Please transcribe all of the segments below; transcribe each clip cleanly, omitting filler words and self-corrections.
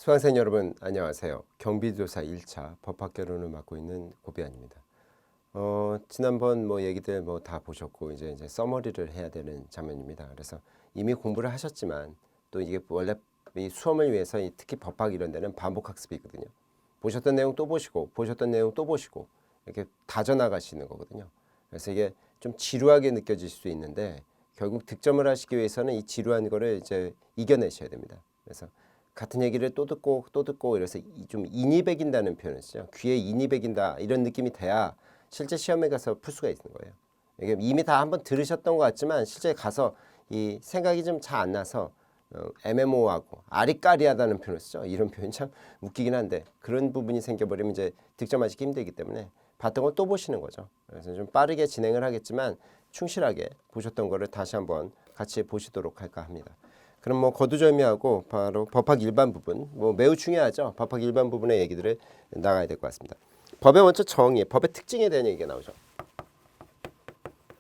수강생 여러분 안녕하세요. 경비조사 1차 법학개론을 맡고 있는 고비안입니다. 지난번 얘기들 다 보셨고 이제 서머리를 해야 되는 장면입니다. 그래서 이미 공부를 하셨지만 또 이게 원래 이 수험을 위해서 특히 법학 이런 데는 반복 학습이거든요. 보셨던 내용 또 보시고 보셨던 내용 또 보시고 이렇게 다져나가시는 거거든요. 그래서 이게 좀 지루하게 느껴질 수 있는데 결국 득점을 하시기 위해서는 이 지루한 거를 이제 이겨내셔야 됩니다. 그래서 같은 얘기를 또 듣고 이래서 좀 인이 배긴다는 표현을 쓰죠. 귀에 인이 배긴다 이런 느낌이 돼야 실제 시험에 가서 풀 수가 있는 거예요. 이게 이미 다 한번 들으셨던 것 같지만 실제 가서 이 생각이 좀 잘 안 나서 애매모호하고 아리까리하다는 표현을 쓰죠. 이런 표현 참 웃기긴 한데 그런 부분이 생겨버리면 이제 득점하시기 힘들기 때문에 봤던 걸 또 보시는 거죠. 그래서 좀 빠르게 진행을 하겠지만 충실하게 보셨던 거를 다시 한번 같이 보시도록 할까 합니다. 그럼 거두절미하고 바로 법학 일반 부분 매우 중요하죠. 법학 일반 부분의 얘기들을 나가야 될 것 같습니다. 법의 먼저 정의, 법의 특징에 대한 얘기가 나오죠.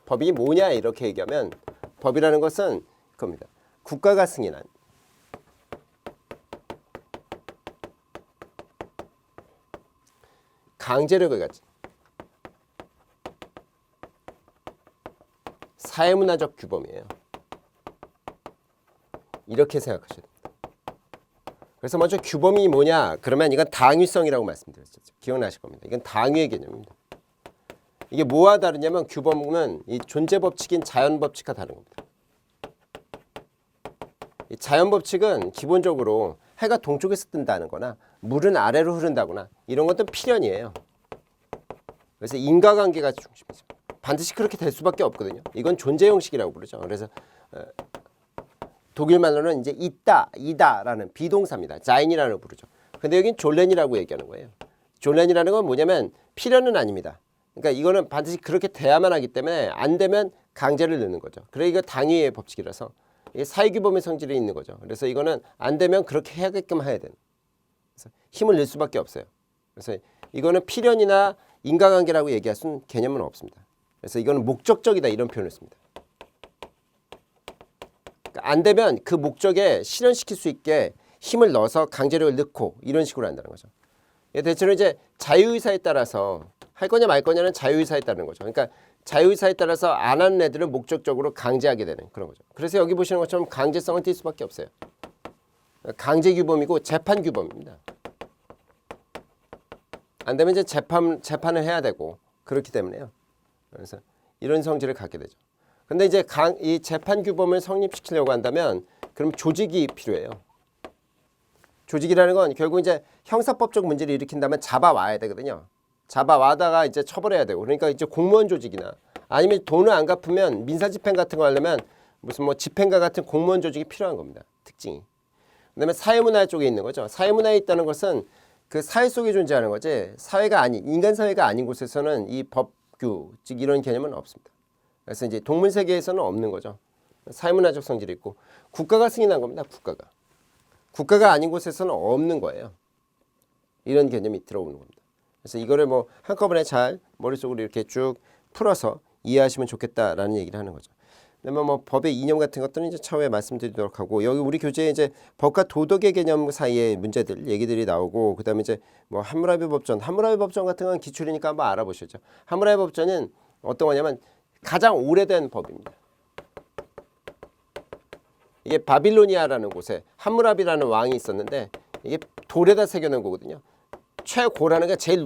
법이 뭐냐 이렇게 얘기하면 법이라는 것은 그겁니다. 국가가 승인한 강제력을 가진 사회문화적 규범이에요. 이렇게 생각하셔야 됩니다. 그래서 먼저 규범이 뭐냐? 그러면 이건 당위성이라고 말씀드렸죠. 기억나실 겁니다. 이건 당위의 개념입니다. 이게 뭐와 다르냐면 규범은 이 존재 법칙인 자연 법칙과 다른 겁니다. 이 자연 법칙은 기본적으로 해가 동쪽에서 뜬다는 거나 물은 아래로 흐른다거나 이런 것도 필연이에요. 그래서 인과관계가 중심이죠. 반드시 그렇게 될 수밖에 없거든요. 이건 존재 형식이라고 부르죠. 그래서 독일 말로는 이제 이다라는 비동사입니다. 자인이라는 부르죠. 근데 여긴 졸렌이라고 얘기하는 거예요. 졸렌이라는 건 뭐냐면 필연은 아닙니다. 그러니까 이거는 반드시 그렇게 돼야만 하기 때문에 안 되면 강제를 넣는 거죠. 그래 이거 당위의 법칙이라서 사회규범의 성질이 있는 거죠. 그래서 이거는 안 되면 그렇게 해야게끔 해야 되는. 그래서 힘을 낼 수밖에 없어요. 그래서 이거는 필연이나 인과관계라고 얘기할 수는 개념은 없습니다. 그래서 이거는 목적적이다 이런 표현을 씁니다. 안 되면 그 목적에 실현시킬 수 있게 힘을 넣어서 강제력을 넣고 이런 식으로 한다는 거죠. 대체로 이제 자유의사에 따라서 할 거냐 말 거냐는 자유의사에 따르는 거죠. 그러니까 자유의사에 따라서 안 하는 애들은 목적적으로 강제하게 되는 그런 거죠. 그래서 여기 보시는 것처럼 강제성은 띌 수밖에 없어요. 강제규범이고 재판규범입니다. 안 되면 이제 재판을 해야 되고 그렇기 때문에요. 그래서 이런 성질을 갖게 되죠. 근데 이제 이 재판 규범을 성립시키려고 한다면 그럼 조직이 필요해요. 조직이라는 건 결국 이제 형사법적 문제를 일으킨다면 잡아와야 되거든요. 잡아와다가 이제 처벌해야 되고 그러니까 이제 공무원 조직이나 아니면 돈을 안 갚으면 민사집행 같은 거 하려면 무슨 집행과 같은 공무원 조직이 필요한 겁니다. 특징이. 그다음에 사회문화 쪽에 있는 거죠. 사회문화에 있다는 것은 그 사회 속에 존재하는 거지 사회가 아닌 인간 사회가 아닌 곳에서는 이 법규 즉 이런 개념은 없습니다. 그래서 이제 동물 세계에서는 없는 거죠. 사회문화적 성질이 있고 국가가 승인한 겁니다. 국가가 아닌 곳에서는 없는 거예요. 이런 개념이 들어오는 겁니다. 그래서 이거를 한꺼번에 잘 머릿속으로 이렇게 쭉 풀어서 이해하시면 좋겠다라는 얘기를 하는 거죠. 그다음에 법의 이념 같은 것들은 이제 차후에 말씀드리도록 하고 여기 우리 교재에 이제 법과 도덕의 개념 사이의 문제들 얘기들이 나오고 그다음에 이제 함무라비 법전 같은 건 기출이니까 한번 알아보시죠. 함무라비 법전은 어떤 거냐면 가장 오래된 법입니다. 이게 바빌로니아라는 곳에 함무라비라는 왕이 있었는데 이게 돌에다 새겨놓은 거거든요. 최고라는 게 제일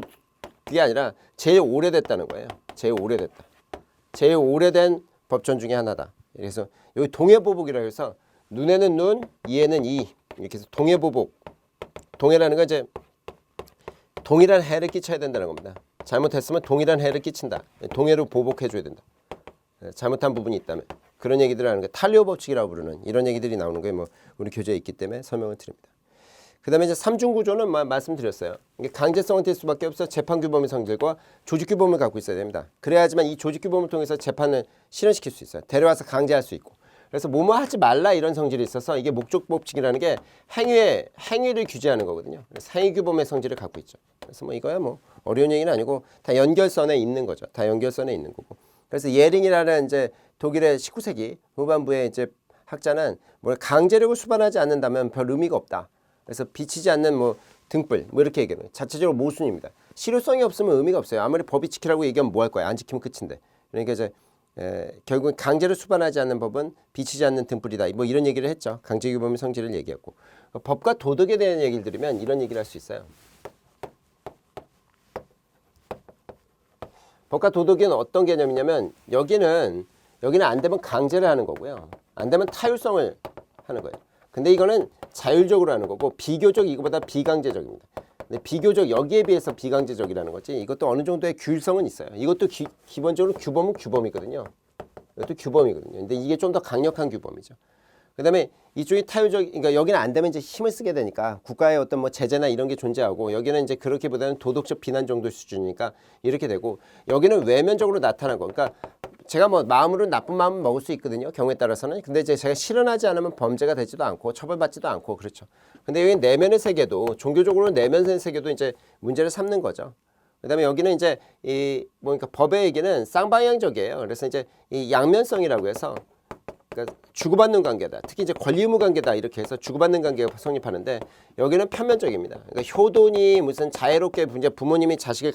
그게 아니라 제일 오래됐다는 거예요. 제일 오래됐다. 제일 오래된 법전 중에 하나다. 그래서 여기 동해보복이라고 해서 눈에는 눈, 이에는 이 이렇게 해서 동해보복. 동해라는 건 이제 동일한 해를 끼쳐야 된다는 겁니다. 잘못했으면 동일한 해를 끼친다. 동해로 보복해줘야 된다. 잘못한 부분이 있다면 그런 얘기들을 하는 게 탈리오 법칙이라고 부르는 이런 얘기들이 나오는 게 우리 교재에 있기 때문에 설명을 드립니다. 그다음에 이제 삼중구조는 말씀드렸어요. 이게 강제성은 될 수밖에 없어 재판규범의 성질과 조직규범을 갖고 있어야 됩니다. 그래야지만 이 조직규범을 통해서 재판을 실현시킬 수 있어요. 데려와서 강제할 수 있고. 그래서 뭐뭐 하지 말라 이런 성질이 있어서 이게 목적법칙이라는 게 행위를 규제하는 거거든요. 그래서 행위규범의 성질을 갖고 있죠. 그래서 이거야 어려운 얘기는 아니고 다 연결선에 있는 거죠. 다 연결선에 있는 거고. 그래서 예링이라는 이제 독일의 19세기 후반부에 이제 학자는 강제력을 수반하지 않는다면 별 의미가 없다. 그래서 비치지 않는 뭐 등불 뭐 이렇게 얘기해요. 자체적으로 모순입니다. 실효성이 없으면 의미가 없어요. 아무리 법이 지키라고 얘기하면 뭐 할 거야. 안 지키면 끝인데. 그러니까 이제 결국은 강제로 수반하지 않는 법은 비치지 않는 등불이다. 뭐 이런 얘기를 했죠. 강제규범의 성질을 얘기했고. 법과 도덕에 대한 얘기를 들으면 이런 얘기를 할 수 있어요. 법과 도덕은 어떤 개념이냐면 여기는 안 되면 강제를 하는 거고요. 안 되면 타율성을 하는 거예요. 근데 이거는 자율적으로 하는 거고 비교적 이거보다 비강제적입니다. 근데 비교적 여기에 비해서 비강제적이라는 거지. 이것도 어느 정도의 규율성은 있어요. 이것도 기본적으로 규범은 규범이거든요. 이것도 규범이거든요. 근데 이게 좀 더 강력한 규범이죠. 그다음에 이쪽이 타율적, 그러니까 여기는 안 되면 이제 힘을 쓰게 되니까 국가의 어떤 뭐 제재나 이런 게 존재하고 여기는 이제 그렇게보다는 도덕적 비난 정도 수준이니까 이렇게 되고 여기는 외면적으로 나타난 거. 그러니까 제가 뭐 마음으로 나쁜 마음을 먹을 수 있거든요. 경우에 따라서는. 근데 이제 제가 실현하지 않으면 범죄가 되지도 않고 처벌받지도 않고 그렇죠. 근데 여기 내면의 세계도 종교적으로 내면의 세계도 이제 문제를 삼는 거죠. 그다음에 여기는 이제 이 그러니까 법의 얘기는 쌍방향적이에요. 그래서 이제 이 양면성이라고 해서 그러니까 주고받는 관계다. 특히 이제 권리 의무 관계다. 이렇게 해서 주고받는 관계가 성립하는데 여기는 편면적입니다. 그러니까 효도니 무슨 자애롭게 이제 부모님이 자식을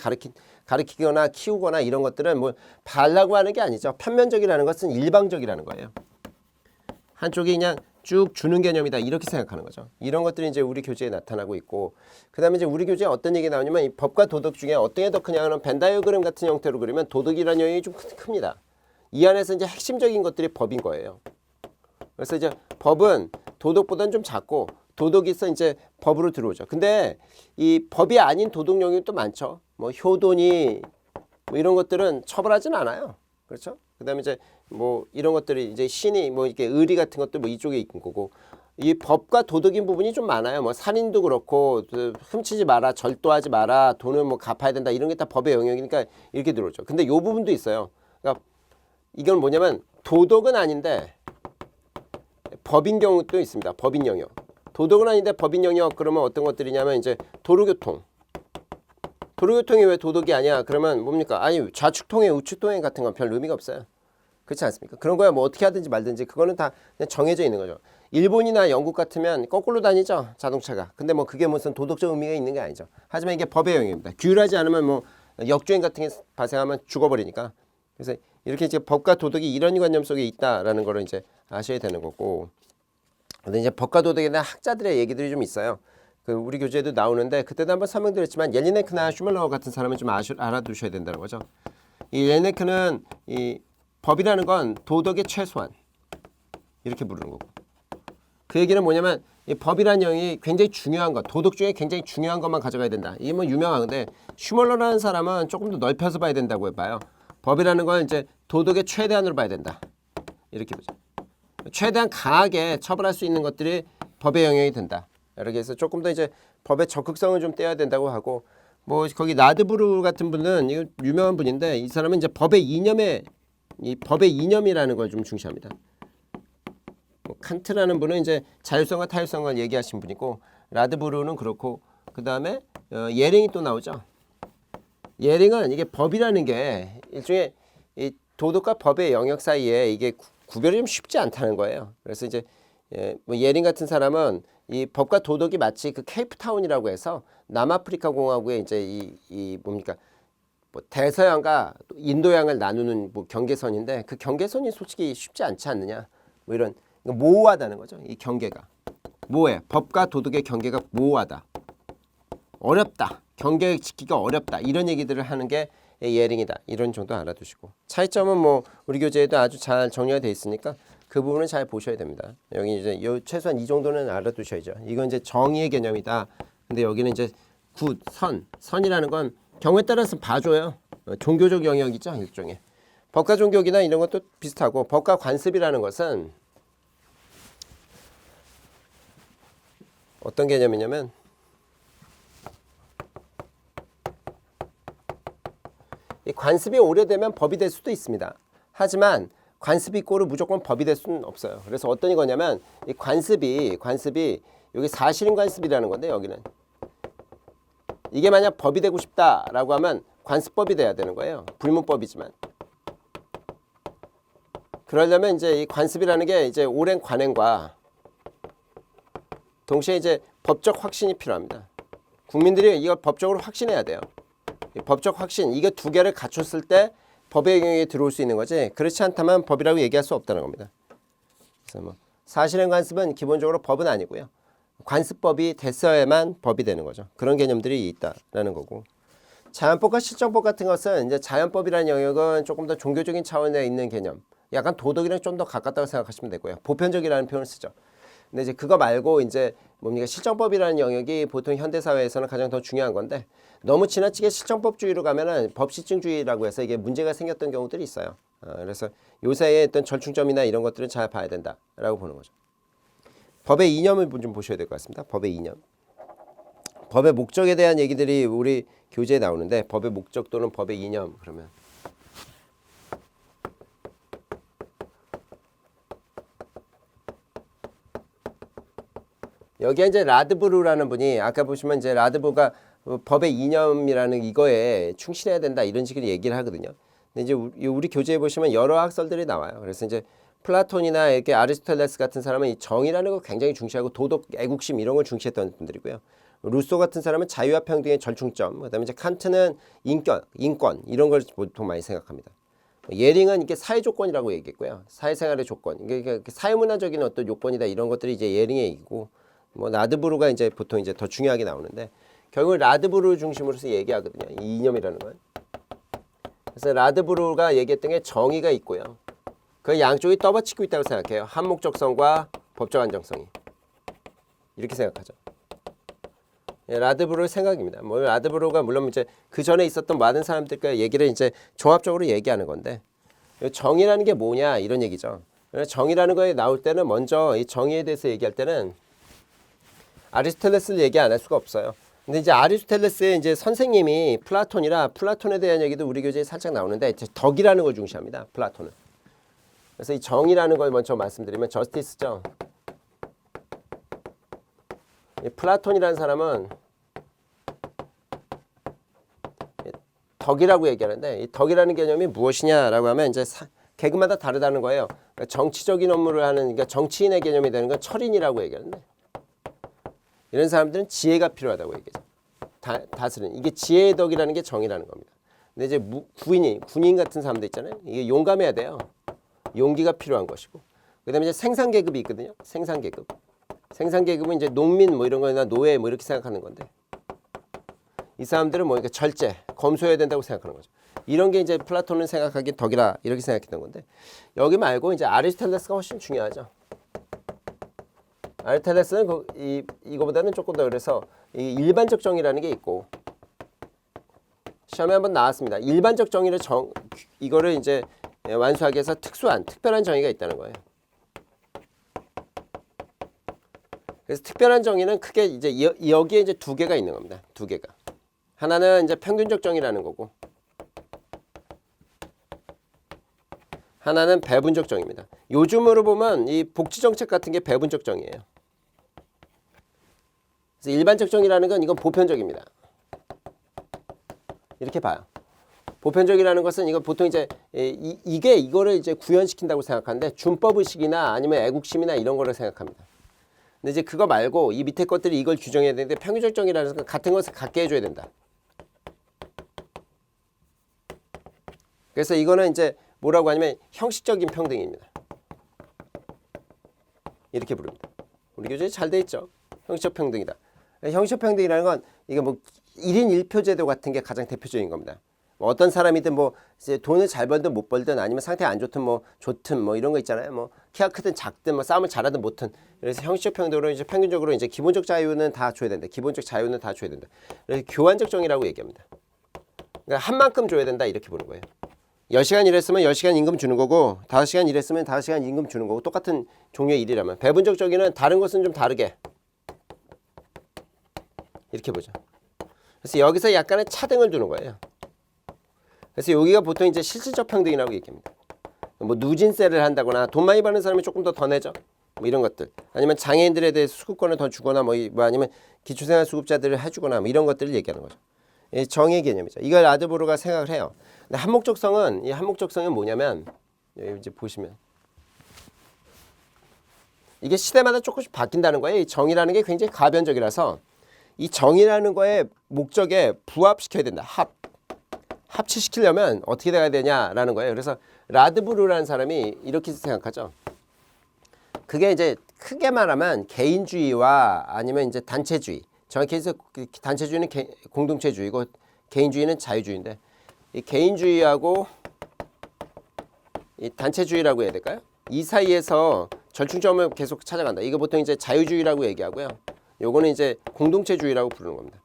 가르치거나 키우거나 이런 것들은 뭐 바라고 하는 게 아니죠. 편면적이라는 것은 일방적이라는 거예요. 한쪽이 그냥 쭉 주는 개념이다. 이렇게 생각하는 거죠. 이런 것들이 이제 우리 교재에 나타나고 있고 그다음에 이제 우리 교재에 어떤 얘기 나오냐면 이 법과 도덕 중에 어떤 게 더 크냐면 벤다이어그램 같은 형태로 그리면 도덕이라는 영역이 좀 큽니다. 이 안에서 이제 핵심적인 것들이 법인 거예요. 그래서 이제 법은 도덕보다는 좀 작고 도덕이 있어 이제 법으로 들어오죠. 근데 이 법이 아닌 도덕 영역이 또 많죠. 뭐 효도니 뭐 이런 것들은 처벌하지는 않아요. 그렇죠? 그다음에 이제 뭐 이런 것들이 이제 신이 뭐 이렇게 의리 같은 것들 뭐 이쪽에 있는 거고 이 법과 도덕인 부분이 좀 많아요. 뭐 살인도 그렇고 훔치지 마라, 절도하지 마라, 돈을 뭐 갚아야 된다 이런 게 다 법의 영역이니까 이렇게 들어오죠. 근데 요 부분도 있어요. 그러니까 이건 뭐냐면 도덕은 아닌데 법인 경우도 있습니다. 법인 영역. 도덕은 아닌데 법인 영역 그러면 어떤 것들이냐면 이제 도로교통. 도로교통이 왜 도덕이 아니야? 그러면 뭡니까? 아니 좌측통행, 우측통행 같은 건 별 의미가 없어요. 그렇지 않습니까? 그런 거야 뭐 어떻게 하든지 말든지 그거는 다 그냥 정해져 있는 거죠. 일본이나 영국 같으면 거꾸로 다니죠. 자동차가. 근데 뭐 그게 무슨 도덕적 의미가 있는 게 아니죠. 하지만 이게 법의 영역입니다. 규율하지 않으면 뭐 역주행 같은 게 발생하면 죽어버리니까. 그래서 이렇게 이제 법과 도덕이 이런 관념 속에 있다라는 걸 이제 아셔야 되는 거고. 근데 이제 법과 도덕에 대한 학자들의 얘기들이 좀 있어요. 그 우리 교재에도 나오는데 그때도 한번 설명드렸지만 옐리네크나 슈멜러 같은 사람은 좀 알아두셔야 된다는 거죠. 이 옐리네크는 이 법이라는 건 도덕의 최소한 이렇게 부르는 거고. 그 얘기는 뭐냐면 이 법이라는 영역이 굉장히 중요한 것, 도덕 중에 굉장히 중요한 것만 가져가야 된다. 이게 뭐 유명한데 슈멜러라는 사람은 조금 더 넓혀서 봐야 된다고 봐요. 법이라는 건 이제 도덕의 최대한으로 봐야 된다. 이렇게 보죠. 최대한 강하게 처벌할 수 있는 것들이 법의 영역이 된다. 이렇게 해서 조금 더 이제 법의 적극성을 좀 떼야 된다고 하고 뭐 거기 라드부르 같은 분은 이거 유명한 분인데 이 사람은 이제 법의 이념이라는 걸 좀 중시합니다. 뭐 칸트라는 분은 이제 자율성과 타율성을 얘기하신 분이고 라드부르는 그렇고 그 다음에 예링이 또 나오죠. 예링은 이게 법이라는 게 일종의 이 도덕과 법의 영역 사이에 이게 구별이 좀 쉽지 않다는 거예요. 그래서 이제 뭐 예링 같은 사람은 이 법과 도덕이 마치 그 케이프타운이라고 해서 남아프리카 공화국의 이제 이 뭡니까 뭐 대서양과 인도양을 나누는 뭐 경계선인데 그 경계선이 솔직히 쉽지 않지 않느냐 뭐 이런 모호하다는 거죠. 이 경계가 모호해. 법과 도덕의 경계가 모호하다. 어렵다. 경계 지키기가 어렵다. 이런 얘기들을 하는 게 예링이다. 이런 정도 알아두시고 차이점은 뭐 우리 교재에도 아주 잘 정리가 돼 있으니까 그 부분은 잘 보셔야 됩니다. 여기 이제 최소한 이 정도는 알아두셔야죠. 이건 이제 정의의 개념이다. 근데 여기는 이제 선이라는 건 경우에 따라서 봐줘요. 종교적 영역이죠. 일종의. 법과 종교기나 이런 것도 비슷하고 법과 관습이라는 것은 어떤 개념이냐면 이 관습이 오래되면 법이 될 수도 있습니다. 하지만 관습이 있고로 무조건 법이 될 수는 없어요. 그래서 어떤 거냐면 이 관습이 여기 사실인 관습이라는 건데 여기는 이게 만약 법이 되고 싶다라고 하면 관습법이 돼야 되는 거예요. 불문법이지만. 그러려면 이제 이 관습이라는 게 이제 오랜 관행과 동시에 이제 법적 확신이 필요합니다. 국민들이 이거 법적으로 확신해야 돼요. 법적 확신, 이거 두 개를 갖췄을 때 법의 영역에 들어올 수 있는 거지, 그렇지 않다면 법이라고 얘기할 수 없다는 겁니다. 그래서 뭐 사실행 관습은 기본적으로 법은 아니고요. 관습법이 됐어야만 법이 되는 거죠. 그런 개념들이 있다라는 거고. 자연법과 실정법 같은 것은 이제 자연법이라는 영역은 조금 더 종교적인 차원에 있는 개념, 약간 도덕이랑 좀 더 가깝다고 생각하시면 되고요. 보편적이라는 표현을 쓰죠. 근데 이제 그거 말고 이제 뭡니까, 실정법이라는 영역이 보통 현대 사회에서는 가장 더 중요한 건데, 너무 지나치게 실정법주의로 가면은 법실증주의라고 해서 이게 문제가 생겼던 경우들이 있어요. 그래서 요새의 어떤 절충점이나 이런 것들은 잘 봐야 된다라고 보는 거죠. 법의 이념을 좀 보셔야 될 것 같습니다. 법의 이념. 법의 목적에 대한 얘기들이 우리 교재에 나오는데, 법의 목적 또는 법의 이념, 그러면 여기에 이제 라드부르라는 분이, 아까 보시면 이제 라드부가 법의 이념이라는 이거에 충실해야 된다 이런 식으로 얘기를 하거든요. 근데 이제 우리 교재에 보시면 여러 학설들이 나와요. 그래서 이제 플라톤이나 이렇게 아리스토텔레스 같은 사람은 이 정의라는 걸 굉장히 중시하고 도덕, 애국심 이런 걸 중시했던 분들이고요. 루소 같은 사람은 자유와 평등의 절충점, 그다음에 이제 칸트는 인권 이런 걸 보통 많이 생각합니다. 예링은 이게 사회 조건이라고 얘기했고요. 사회생활의 조건, 이게 사회문화적인 어떤 요건이다 이런 것들이 이제 예링의 얘기고, 뭐 라드부르가 이제 보통 이제 더 중요하게 나오는데, 결국 라드부르 중심으로서 얘기하거든요. 이 이념이라는 건. 그래서 라드부르가 얘기했던 게 정의가 있고요. 그 양쪽이 떠받치고 있다고 생각해요. 한목적성과 법적 안정성이. 이렇게 생각하죠. 예, 라드부르의 생각입니다. 뭐 라드부르가 물론 이제 그 전에 있었던 많은 사람들과 얘기를 이제 종합적으로 얘기하는 건데, 정의라는 게 뭐냐 이런 얘기죠. 정의라는 거에 나올 때는 먼저 이 정의에 대해서 얘기할 때는 아리스토텔레스를 얘기 안 할 수가 없어요. 근데 이제 아리스토텔레스의 이제 선생님이 플라톤이라 플라톤에 대한 얘기도 우리 교재에 살짝 나오는데, 덕이라는 걸 중시합니다. 플라톤은. 그래서 이 정의라는 걸 먼저 말씀드리면 저스티스죠. 이 플라톤이라는 사람은 덕이라고 얘기하는데, 이 덕이라는 개념이 무엇이냐라고 하면 이제 개그마다 다르다는 거예요. 그러니까 정치적인 업무를 하는, 그러니까 정치인의 개념이 되는 건 철인이라고 얘기하는데, 이런 사람들은 지혜가 필요하다고 얘기하죠. 다스리는, 이게 지혜의 덕이라는 게 정의라는 겁니다. 근데 이제 군인 같은 사람들 있잖아요. 이게 용감해야 돼요. 용기가 필요한 것이고, 그다음에 이제 생산 계급이 있거든요. 생산 계급은 이제 농민 뭐 이런 거나 노예 뭐 이렇게 생각하는 건데, 이 사람들은 뭐 이렇게 절제, 검소해야 된다고 생각하는 거죠. 이런 게 이제 플라톤은 생각하기에 덕이라 이렇게 생각했던 건데, 여기 말고 이제 아리스토텔레스가 훨씬 중요하죠. 아리스토텔레스는 이거보다는 조금 더, 그래서 이 일반적 정의라는 게 있고, 시험에 한번 나왔습니다. 일반적 정의를 이거를 이제 완수하기 위해서 특별한 정의가 있다는 거예요. 그래서 특별한 정의는 크게 이제 여기에 이제 두 개가 있는 겁니다. 두 개가. 하나는 이제 평균적 정의라는 거고, 하나는 배분적 정의입니다. 요즘으로 보면 이 복지 정책 같은 게 배분적 정의예요. 그래서 일반적 정의라는 건 이건 보편적입니다. 이렇게 봐요. 보편적이라는 것은 이거 보통 이제 이거를 이제 구현시킨다고 생각하는데, 준법 의식이나 아니면 애국심이나 이런 거를 생각합니다. 근데 이제 그거 말고 이 밑에 것들이 이걸 규정해야 되는데, 평균적 정의라는 건 같은 것을 갖게 해줘야 된다. 그래서 이거는 이제 뭐라고 하냐면 형식적인 평등입니다. 이렇게 부릅니다. 우리 교재에 잘 돼 있죠. 형식적 평등이다. 형식적 평등이라는 건 이게 뭐 1인 1표 제도 같은 게 가장 대표적인 겁니다. 뭐 어떤 사람이든 뭐 이제 돈을 잘 벌든 못 벌든, 아니면 상태가 안 좋든 뭐 좋든 뭐 이런 거 있잖아요. 뭐 키가 크든 작든 뭐 싸움을 잘하든 못든. 그래서 형식적 평등으로 이제 평균적으로 이제 기본적 자유는 다 줘야 된다. 기본적 자유는 다 줘야 된다. 그래서 교환적 정의라고 얘기합니다. 그러니까 한 만큼 줘야 된다 이렇게 보는 거예요. 10시간 일했으면 10시간 임금 주는 거고, 5시간 일했으면 5시간 임금 주는 거고, 똑같은 종류의 일이라면. 배분적 정의는 다른 것은 좀 다르게 이렇게 보죠. 그래서 여기서 약간의 차등을 두는 거예요. 그래서 여기가 보통 이제 실질적 평등이라고 얘기합니다. 뭐 누진세를 한다거나, 돈 많이 버는 사람이 조금 더 내죠. 뭐 이런 것들. 아니면 장애인들에 대해 수급권을 더 주거나, 뭐 아니면 기초생활 수급자들을 해주거나, 뭐 이런 것들을 얘기하는 거죠. 정의 개념이죠. 이걸 라드부르가 생각을 해요. 근데 이 한목적성은 뭐냐면, 여기 이제 보시면 이게 시대마다 조금씩 바뀐다는 거예요. 이 정의라는 게 굉장히 가변적이라서 이 정의라는 거에 목적에 부합시켜야 된다. 합치시키려면 어떻게 돼야 되냐라는 거예요. 그래서 라드브루라는 사람이 이렇게 생각하죠. 그게 이제 크게 말하면 개인주의와 아니면 이제 단체주의. 정확히 해서 단체주의는 공동체주의고 개인주의는 자유주의인데 이 개인주의하고 이 단체주의라고 해야 될까요? 이 사이에서 절충점을 계속 찾아간다. 이거 보통 이제 자유주의라고 얘기하고요. 요거는 이제 공동체주의라고 부르는 겁니다.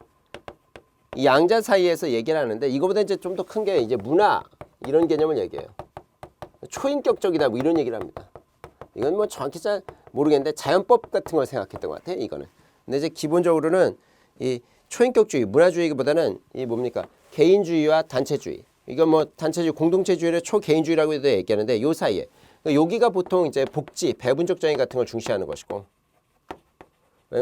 이 양자 사이에서 얘기를 하는데 이거보다 이제 좀 더 큰 게 이제 문화 이런 개념을 얘기해요. 초인격적이다 뭐 이런 얘기를 합니다. 이건 뭐 정확히 잘 모르겠는데 자연법 같은 걸 생각했던 것 같아요. 이거는. 근데 이제 기본적으로는 이 초인격주의, 문화주의보다는 이 뭡니까? 개인주의와 단체주의. 이건 뭐 단체주의, 공동체주의를 초개인주의라고 해도 얘기하는데 요 사이에. 여기가 보통 이제 복지, 배분적 정의 같은 걸 중시하는 것이고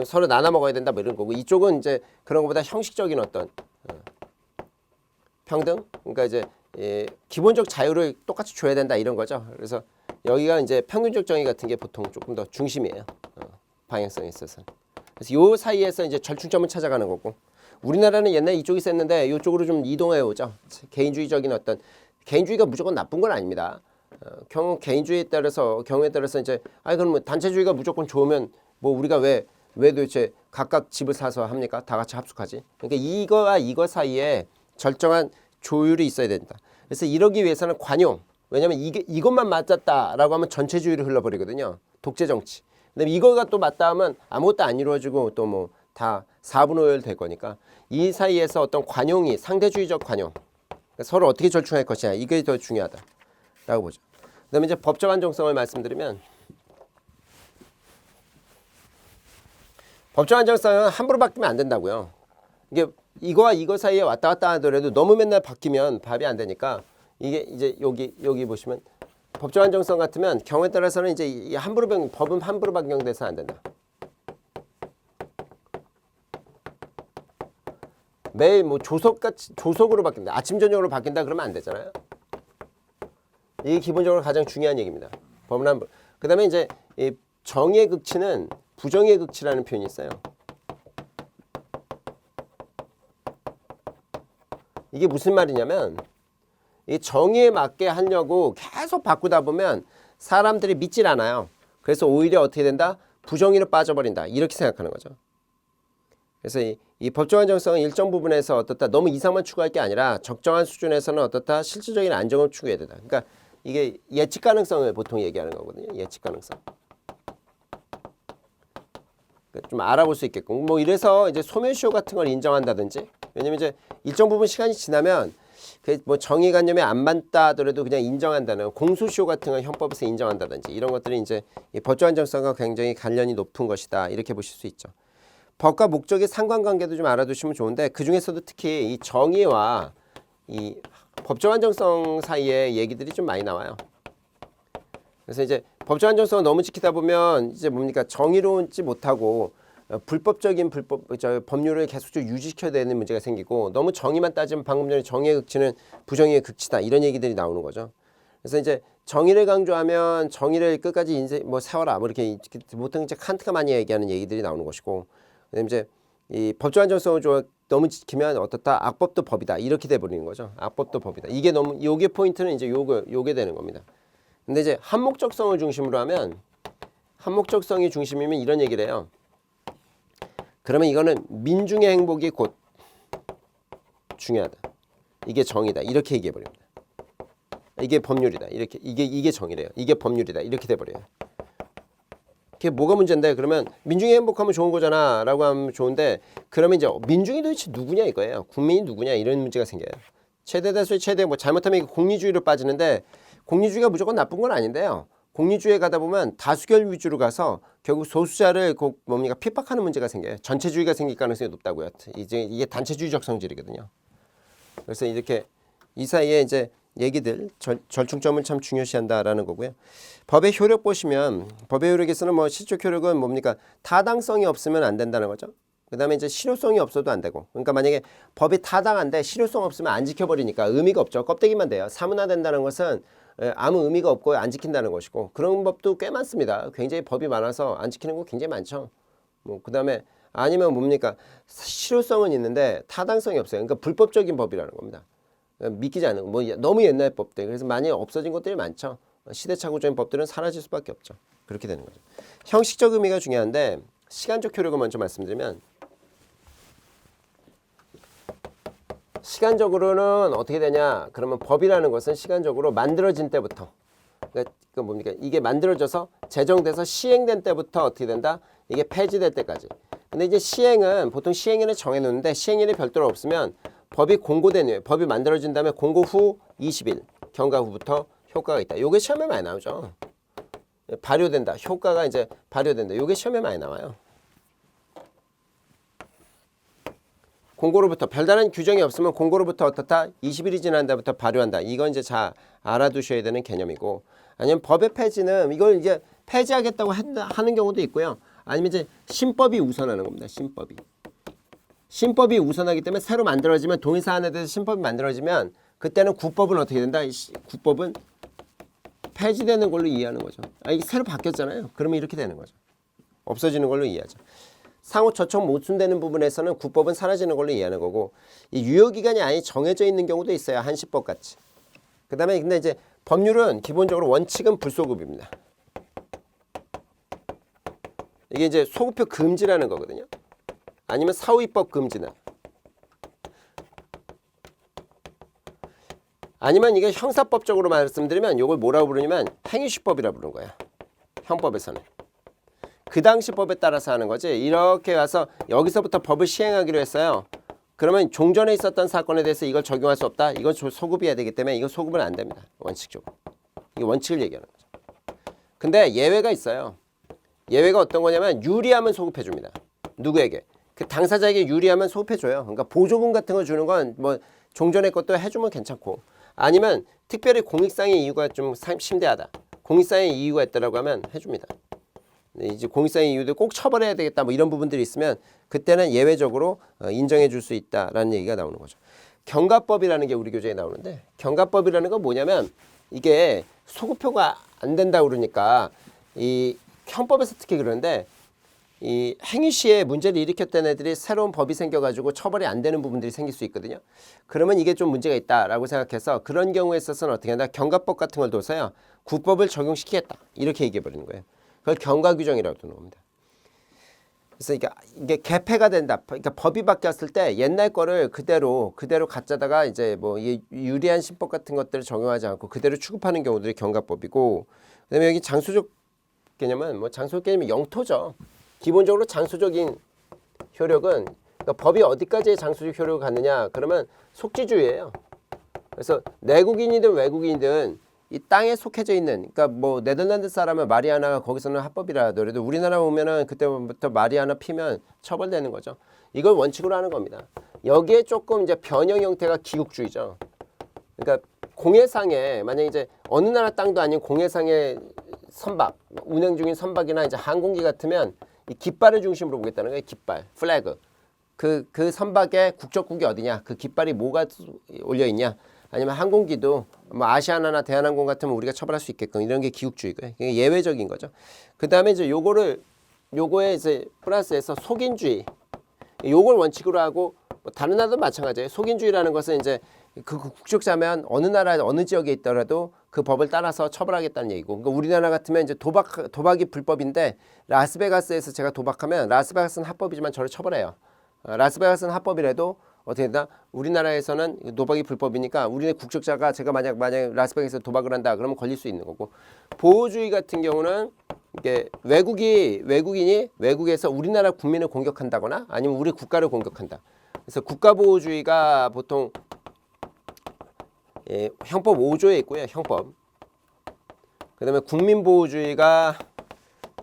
서로 나눠 먹어야 된다 뭐 이런 거고 이쪽은 이제 그런 것보다 형식적인 어떤 평등? 그러니까 이제 기본적 자유를 똑같이 줘야 된다 이런 거죠. 그래서 여기가 이제 평균적 정의 같은 게 보통 조금 더 중심이에요. 방향성에 있어서. 그래서 요 사이에서 이제 절충점을 찾아가는 거고 우리나라는 옛날에 이쪽이 셌는데 이쪽으로 좀 이동해 오죠. 개인주의적인 어떤 개인주의가 무조건 나쁜 건 아닙니다. 개인주의에 따라서 경우에 따라서 이제 그럼 뭐 단체주의가 무조건 좋으면 뭐 우리가 왜 도대체 각각 집을 사서 합니까? 다 같이 합숙하지. 그러니까 이거와 이거 사이에 절정한 조율이 있어야 된다. 그래서 이러기 위해서는 관용. 왜냐하면 이것만 맞았다라고 하면 전체주의로 흘러버리거든요. 독재 정치. 근데 이거가 또 맞다 하면 아무것도 안 이루어지고 또 뭐 다 4분의 5열 될 거니까 이 사이에서 어떤 관용이 상대주의적 관용. 그러니까 서로 어떻게 절충할 것이냐. 이게 더 중요하다라고 보죠. 그다음에 이제 법적 안정성을 말씀드리면 법적 안정성은 함부로 바뀌면 안 된다고요. 이게 이거와 이거 사이에 왔다 갔다 하더라도 너무 맨날 바뀌면 밥이 안 되니까 이게 이제 여기 보시면 법적 안정성 같으면 경우에 따라서는 이제 이 법은 함부로 변경돼서 안 된다. 매일 뭐 조속으로 바뀐다. 아침 저녁으로 바뀐다 그러면 안 되잖아요. 이게 기본적으로 가장 중요한 얘기입니다. 법은 함부로. 그다음에 이제 이 정의의 극치는 부정의 극치라는 표현이 있어요. 이게 무슨 말이냐면 이 정의에 맞게 하려고 계속 바꾸다 보면 사람들이 믿질 않아요. 그래서 오히려 어떻게 된다? 부정의로 빠져버린다. 이렇게 생각하는 거죠. 그래서 이 법적 안정성은 일정 부분에서 어떻다 너무 이상만 추구할 게 아니라 적정한 수준에서는 어떻다 실질적인 안정을 추구해야 된다. 그러니까 이게 예측 가능성을 보통 얘기하는 거거든요. 예측 가능성. 그러니까 좀 알아볼 수 있게끔. 뭐 이래서 이제 소멸시효 같은 걸 인정한다든지. 왜냐면 이제 일정 부분 시간이 지나면 그 뭐 정의관념에 안 맞다 하더라도 그냥 인정한다는 공소시효 같은 걸 헌법에서 인정한다든지 이런 것들이 이제 이 법적 안정성과 굉장히 관련이 높은 것이다. 이렇게 보실 수 있죠. 법과 목적의 상관관계도 좀 알아두시면 좋은데 그 중에서도 특히 이 정의와 이 법적 안정성 사이에 얘기들이 좀 많이 나와요. 그래서 이제 법적 안정성을 너무 지키다 보면 이제 뭡니까 정의로운지 못하고 불법적인 법률을 계속적으로 유지시켜야 되는 문제가 생기고 너무 정의만 따지면 방금 전에 정의의 극치는 부정의의 극치다 이런 얘기들이 나오는 거죠. 그래서 이제 정의를 강조하면 정의를 끝까지 인생 뭐 세워라 뭐 이렇게 보통 이제 칸트가 많이 얘기하는 얘기들이 나오는 것이고 그다음에 이제 이 법적 안정성을 너무 지키면 어떻다 악법도 법이다 이렇게 돼 버리는 거죠. 악법도 법이다. 이게 너무 요게 포인트는 이제 요게 되는 겁니다. 근데 이제 한목적성을 중심으로 하면 한목적성이 중심이면 이런 얘기를 해요. 그러면 이거는 민중의 행복이 곧 중요하다. 이게 정의다. 이렇게 얘기해 버립니다. 이게 법률이다. 이렇게 이게 정의래요. 이게 법률이다. 이렇게 돼 버려요. 그게 뭐가 문제인데 그러면 민중이 행복하면 좋은 거잖아라고 하면 좋은데 그러면 이제 민중이 도대체 누구냐 이거예요. 국민이 누구냐 이런 문제가 생겨요. 최대 다수의 최대 뭐 잘못하면 이게 공리주의로 빠지는데 공리주의가 무조건 나쁜 건 아닌데요. 공리주의에 가다 보면 다수결 위주로 가서 결국 소수자를 뭡니까 핍박하는 문제가 생겨요. 전체주의가 생길 가능성이 높다고요. 이게 단체주의적 성질이거든요. 그래서 이렇게 이 사이에 이제 얘기들 절충점을 참 중요시한다라는 거고요. 법의 효력 보시면 법의 효력에서는 뭐 실적 효력은 뭡니까 타당성이 없으면 안 된다는 거죠. 그다음에 이제 실효성이 없어도 안 되고 그러니까 만약에 법이 타당한데 실효성 없으면 안 지켜버리니까 의미가 없죠. 껍데기만 돼요. 사문화된다는 것은 아무 의미가 없고 안 지킨다는 것이고 그런 법도 꽤 많습니다. 굉장히 법이 많아서 안 지키는 거 굉장히 많죠. 뭐 그다음에 아니면 뭡니까? 실효성은 있는데 타당성이 없어요. 그러니까 불법적인 법이라는 겁니다. 믿기지 않는 뭐 너무 옛날 법들. 그래서 많이 없어진 것들이 많죠. 시대착오적인 법들은 사라질 수밖에 없죠. 그렇게 되는 거죠. 형식적 의미가 중요한데 시간적 효력을 먼저 말씀드리면 시간적으로는 어떻게 되냐? 그러면 법이라는 것은 시간적으로 만들어진 때부터 그러니까 뭡니까? 이게 만들어져서 제정돼서 시행된 때부터 어떻게 된다? 이게 폐지될 때까지. 근데 이제 시행은 보통 시행일을 정해놓는데 시행일이 별도로 없으면 법이 공고된 후에 법이 만들어진 다음에 공고 후 20일 경과 후부터 효과가 있다. 요게 시험에 많이 나오죠. 발효된다. 효과가 이제 발효된다. 요게 시험에 많이 나와요. 공고로부터 별다른 규정이 없으면 공고로부터 어떻다? 20일이 지난 다부터 발효한다. 이건 이제 잘 알아두셔야 되는 개념이고 아니면 법의 폐지는 이걸 이제 폐지하겠다고 하는 경우도 있고요. 아니면 이제 신법이 우선하는 겁니다. 신법이 우선하기 때문에 새로 만들어지면 동의사안에 대해서 신법이 만들어지면 그때는 국법은 어떻게 된다? 국법은 폐지되는 걸로 이해하는 거죠. 이게 새로 바뀌었잖아요. 그러면 이렇게 되는 거죠. 없어지는 걸로 이해하죠. 상호 저촉 모순되는 부분에서는 국법은 사라지는 걸로 이해하는 거고 이 유효기간이 아예 정해져 있는 경우도 있어요. 한시법 같이. 그 다음에 근데 이제 법률은 기본적으로 원칙은 불소급입니다. 이게 이제 소급표 금지라는 거거든요. 아니면 사후입법 금지나 아니면 이게 형사법적으로 말씀드리면 이걸 뭐라고 부르냐면 행위시법이라고 부르는 거야. 형법에서는. 그 당시 법에 따라서 하는 거지. 이렇게 와서 여기서부터 법을 시행하기로 했어요. 그러면 종전에 있었던 사건에 대해서 이걸 적용할 수 없다. 이건 소급해야 되기 때문에 이거 소급은 안 됩니다. 원칙적으로. 이게 원칙을 얘기하는 거죠. 근데 예외가 있어요. 예외가 어떤 거냐면 유리하면 소급해 줍니다. 누구에게? 그 당사자에게 유리하면 소급해 줘요. 그러니까 보조금 같은 거 주는 건 뭐 종전의 것도 해주면 괜찮고 아니면 특별히 공익상의 이유가 좀 심대하다. 공익상의 이유가 있다라고 하면 해줍니다. 이제 공익상의 이유도 꼭 처벌해야 되겠다 뭐 이런 부분들이 있으면 그때는 예외적으로 인정해 줄 수 있다라는 얘기가 나오는 거죠. 경과법이라는 게 우리 교재에 나오는데 경과법이라는 건 뭐냐면 이게 소급표가 안 된다 그러니까 이 형법에서 특히 그러는데 이 행위시에 문제를 일으켰던 애들이 새로운 법이 생겨가지고 처벌이 안 되는 부분들이 생길 수 있거든요. 그러면 이게 좀 문제가 있다라고 생각해서 그런 경우에 있어서는 어떻게 한다? 경과법 같은 걸 둬서요. 국법을 적용시키겠다. 이렇게 얘기해버리는 거예요. 그걸 경과규정이라고 두는 겁니다. 그래서 이게 개폐가 된다. 그러니까 법이 바뀌었을 때 옛날 거를 그대로 갖다가 이제 뭐 유리한 신법 같은 것들을 적용하지 않고 그대로 취급하는 경우들이 경과법이고 그다음에 여기 장소적 개념은 뭐 장소적 개념이 영토죠. 기본적으로 장소적인 효력은 그러니까 법이 어디까지의 장소적 효력을 갖느냐 그러면 속지주의예요. 그래서 내국인이든 외국인이든 이 땅에 속해져 있는 그러니까 뭐 네덜란드 사람은 마리아나가 거기서는 합법이라 하더라도 우리나라 오면은 그때부터 마리아나 피면 처벌되는 거죠. 이걸 원칙으로 하는 겁니다. 여기에 조금 이제 변형 형태가 기국주의죠. 그러니까 공해상에 만약에 이제 어느 나라 땅도 아닌 공해상의 선박 운행 중인 선박이나 이제 항공기 같으면 이 깃발을 중심으로 보겠다는 거예요. 깃발, 플래그. 그 선박의 국적국이 어디냐? 그 깃발이 뭐가 올려 있냐? 아니면 항공기도 뭐 아시아나나 대한항공 같으면 우리가 처벌할 수 있게끔 이런 게 기국주의고요. 이게 예외적인 거죠. 그 다음에 이제 요거에 이제 플러스에서 속인주의. 요걸 원칙으로 하고 뭐 다른 나라도 마찬가지예요. 속인주의라는 것은 이제 그 국적자면 어느 나라 어느 지역에 있더라도 그 법을 따라서 처벌하겠다는 얘기고 그러니까 우리나라 같으면 이제 도박이 불법인데 라스베가스에서 제가 도박하면 라스베가스는 합법이지만 저를 처벌해요. 라스베가스는 합법이라도 어떻게 된다? 우리나라에서는 도박이 불법이니까 우리네 국적자가 제가 만약 라스베가스에서 도박을 한다 그러면 걸릴 수 있는 거고 보호주의 같은 경우는 이게 외국인이 외국에서 우리나라 국민을 공격한다거나 아니면 우리 국가를 공격한다. 그래서 국가보호주의가 보통 형법 5조에 있고요. 형법. 그 다음에 국민보호주의가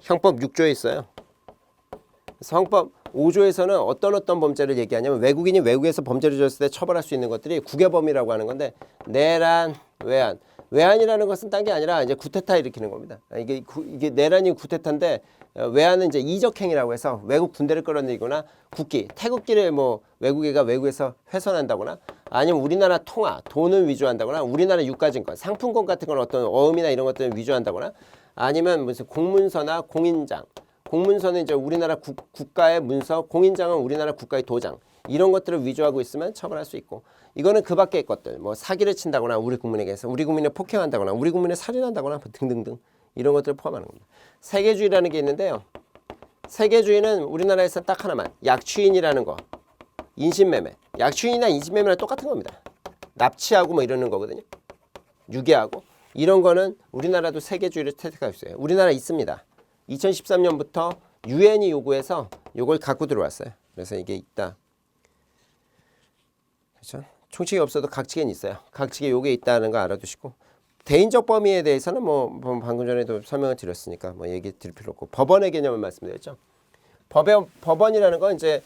형법 6조에 있어요. 그래서 형법 5조에서는 어떤 범죄를 얘기하냐면 외국인이 외국에서 범죄를 저질렀을 때 처벌할 수 있는 것들이 국외범이라고 하는 건데 내란, 외환. 외환이라는 것은 딴 게 아니라 이제 구테타 일으키는 겁니다. 이게 내란이 구테타인데 외환은 이제 이적행위라고 해서 외국 군대를 끌어들이거나 국기, 태극기를 뭐 외국애가 외국에서 훼손한다거나 아니면 우리나라 통화, 돈을 위조한다거나 우리나라 유가증권, 상품권 같은 걸 어떤 어음이나 이런 것들을 위조한다거나 아니면 무슨 공문서나 공인장, 공문서는 이제 우리나라 국가의 문서, 공인장은 우리나라 국가의 도장 이런 것들을 위조하고 있으면 처벌할 수 있고 이거는 그 밖의 것들 뭐 사기를 친다거나 우리 국민에게서 우리 국민을 폭행한다거나 우리 국민을 살인한다거나 등등등 이런 것들을 포함하는 겁니다. 세계주의라는 게 있는데요. 세계주의는 우리나라에서 딱 하나만 약취인이라는 거 인신매매 약취인이나 인신매매랑 똑같은 겁니다. 납치하고 뭐 이러는 거거든요. 유괴하고 이런 거는 우리나라도 세계주의를 채택할 수 있어요. 우리나라 있습니다. 2013년부터 유엔이 요구해서 요걸 갖고 들어왔어요. 그래서 이게 있다. 그렇죠? 총칙이 없어도 각칙엔 있어요. 각칙에 요게 있다는 거 알아두시고 대인적 범위에 대해서는 뭐 방금 전에도 설명을 드렸으니까 뭐 얘기 드릴 필요 없고 법원의 개념을 말씀드렸죠. 법원이라는 건 이제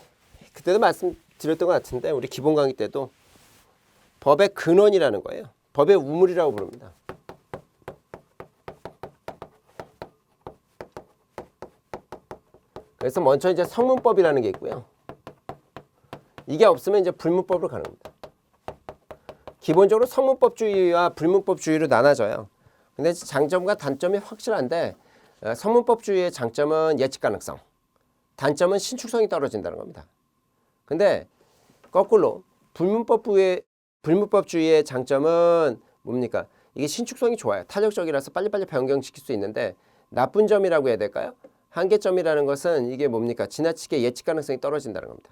그때도 말씀드렸던 것 같은데 우리 기본 강의 때도 법의 근원이라는 거예요. 법의 우물이라고 부릅니다. 그래서 먼저 이제 성문법이라는 게 있고요. 이게 없으면 이제 불문법으로 가는 겁니다. 기본적으로 성문법주의와 불문법주의로 나눠져요. 근데 장점과 단점이 확실한데 성문법주의의 장점은 예측 가능성, 단점은 신축성이 떨어진다는 겁니다. 근데 거꾸로 불문법주의의 장점은 뭡니까? 이게 신축성이 좋아요. 탄력적이라서 빨리빨리 변경시킬 수 있는데 나쁜 점이라고 해야 될까요? 한계점이라는 것은 이게 뭡니까? 지나치게 예측 가능성이 떨어진다는 겁니다.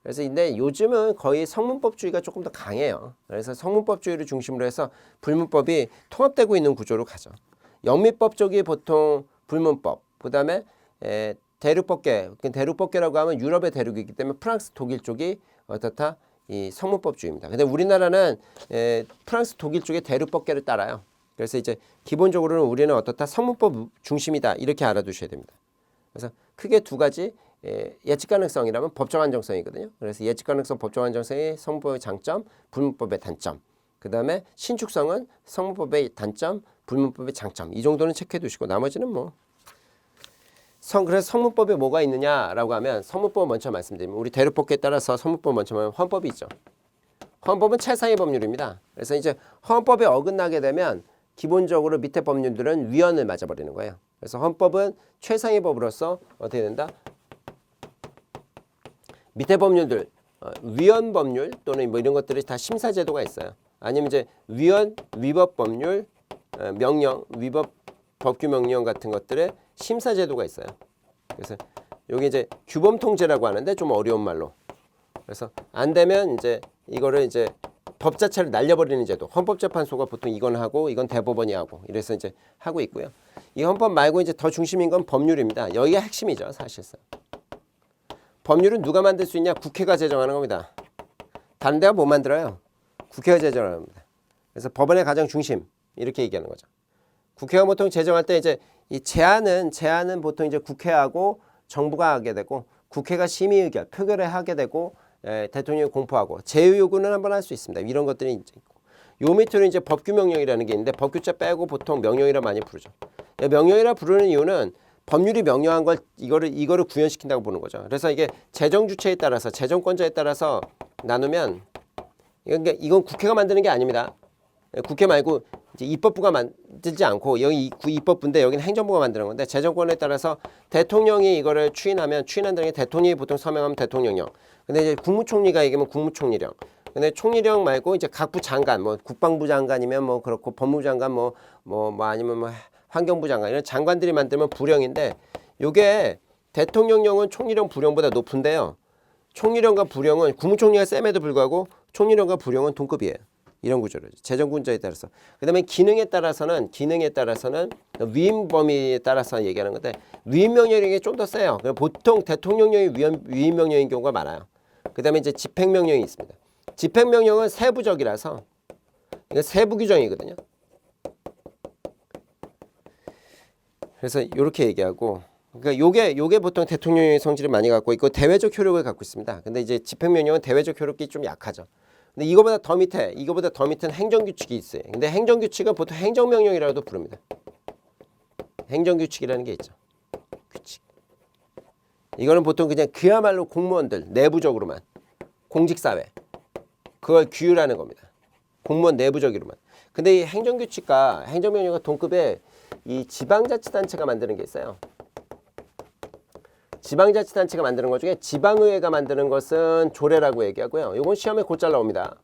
그래서 근데 요즘은 거의 성문법주의가 조금 더 강해요. 그래서 성문법주의를 중심으로 해서 불문법이 통합되고 있는 구조로 가죠. 영미법 쪽이 보통 불문법, 그 다음에 대륙법계, 대륙법계라고 하면 유럽의 대륙이기 때문에 프랑스, 독일 쪽이 어떻다? 이 성문법주의입니다. 근데 우리나라는 프랑스, 독일 쪽의 대륙법계를 따라요. 그래서 이제 기본적으로는 우리는 어떻다? 성문법 중심이다. 이렇게 알아두셔야 됩니다. 그래서 크게 두 가지 예측 가능성이라면 법적 안정성이거든요. 그래서 예측 가능성, 법적 안정성이 성문법의 장점, 불문법의 단점. 그 다음에 신축성은 성문법의 단점, 불문법의 장점. 이 정도는 체크해 두시고 나머지는 뭐. 그래서 성문법에 뭐가 있느냐라고 하면 성문법 먼저 말씀드리면 우리 대륙법계에 따라서 성문법 먼저 하면 헌법이 있죠. 헌법은 최상위 법률입니다. 그래서 이제 헌법에 어긋나게 되면 기본적으로 밑에 법률들은 위헌을 맞아버리는 거예요. 그래서 헌법은 최상위 법으로서 어떻게 된다? 밑에 법률들, 위헌 법률 또는 뭐 이런 것들이 다 심사 제도가 있어요. 아니면 이제 위헌, 위법 법률, 명령, 위법 법규 명령 같은 것들의 심사 제도가 있어요. 그래서 여기 이제 규범 통제라고 하는데 좀 어려운 말로. 그래서 안 되면 이제 이거를 이제 법 자체를 날려버리는 제도. 헌법재판소가 보통 이건 하고 이건 대법원이 하고 이래서 이제 하고 있고요. 이 헌법 말고 이제 더 중심인 건 법률입니다. 여기가 핵심이죠, 사실상. 법률은 누가 만들 수 있냐? 국회가 제정하는 겁니다. 다른 데가 못 만들어요. 국회가 제정하는 겁니다. 그래서 법원의 가장 중심 이렇게 얘기하는 거죠. 국회가 보통 제정할 때 이제 이 제안은 보통 이제 국회하고 정부가 하게 되고 국회가 심의 의결, 표결을 하게 되고 대통령이 공포하고 제휴 요구는 한번 할 수 있습니다. 이런 것들이 이제 있고 요 밑으로 이제 법규 명령이라는 게 있는데 법규자 빼고 보통 명령이라 많이 부르죠. 명령이라 부르는 이유는 법률이 명령한 걸 이거를 구현시킨다고 보는 거죠. 그래서 이게 재정 주체에 따라서 재정권자에 따라서 나누면 이건 국회가 만드는 게 아닙니다. 국회 말고 이제 입법부가 만들지 않고 여기 입법부인데 여기는 행정부가 만드는 건데 재정권에 따라서 대통령이 이거를 추인한다는 게 대통령이 보통 서명하면 대통령령. 근데 이제 국무총리가 얘기하면 국무총리령. 근데 총리령 말고 이제 각부 장관, 뭐 국방부 장관이면 뭐 그렇고 법무부 장관 뭐 아니면 뭐 환경부 장관 이런 장관들이 만들면 부령인데 요게 대통령령은 총리령 부령보다 높은데요. 총리령과 부령은 국무총리가 셈에도 불구하고 총리령과 부령은 동급이에요. 이런 구조로 재정군자에 따라서 그다음에 기능에 따라서는 위임 범위에 따라서 얘기하는 건데 위임 명령이 좀 더 세요. 보통 대통령령이 위임 명령인 경우가 많아요. 그다음에 이제 집행 명령이 있습니다. 집행 명령은 세부적이라서 이거 세부 규정이거든요. 그래서 이렇게 얘기하고 그러니까 요게 보통 대통령의 성질을 많이 갖고 있고 대외적 효력을 갖고 있습니다. 근데 이제 집행 명령은 대외적 효력이 좀 약하죠. 근데 이거보다 더 밑에는 행정규칙이 있어요. 근데 행정규칙은 보통 행정명령이라고도 부릅니다. 행정규칙이라는 게 있죠. 규칙. 이거는 보통 그냥 그야말로 공무원들 내부적으로만 공직사회 그걸 규율하는 겁니다. 공무원 내부적으로만. 근데 이 행정규칙과 행정명령과 동급의 이 지방자치단체가 만드는 게 있어요. 지방자치단체가 만드는 것 중에 지방의회가 만드는 것은 조례라고 얘기하고요. 이건 시험에 곧잘 나옵니다.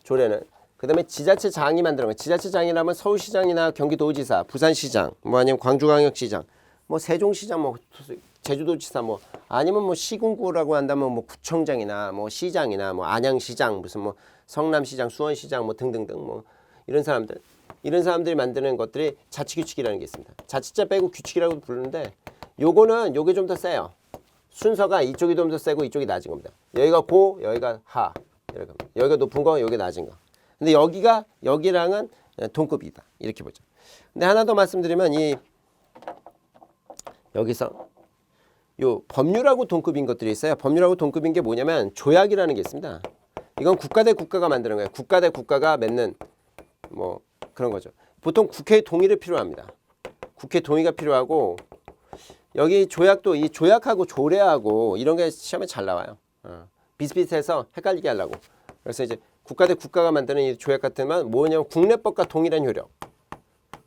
조례는. 그 다음에 지자체장이 만드는 거. 지자체장이라면 서울시장이나 경기도지사, 부산시장, 뭐 아니면 광주광역시장, 뭐 세종시장, 뭐 제주도지사, 뭐 아니면 뭐 시군구라고 한다면 뭐 구청장이나 뭐 시장이나 뭐 안양시장, 무슨 뭐 성남시장, 수원시장 뭐 등등등 뭐 이런 사람들이 만드는 것들이 자치규칙이라는 게 있습니다. 자치자 빼고 규칙이라고 부르는데 요게 좀 더 세요. 순서가 이쪽이 좀 더 세고 이쪽이 낮은 겁니다. 여기가 고, 여기가 하. 여기가 높은 거, 여기가 낮은 거. 근데 여기랑은 동급이다. 이렇게 보죠. 근데 하나 더 말씀드리면 여기서 요 법률하고 동급인 것들이 있어요. 법률하고 동급인 게 뭐냐면 조약이라는 게 있습니다. 이건 국가 대 국가가 만드는 거예요. 국가 대 국가가 맺는 뭐 그런 거죠. 보통 국회의 동의를 필요합니다. 국회 동의가 필요하고 여기 조약도 이 조약하고 조례하고 이런 게 시험에 잘 나와요. 비슷비슷해서 헷갈리게 하려고. 그래서 이제 국가 대 국가가 만드는 이 조약 같은 건 뭐냐면 국내법과 동일한 효력.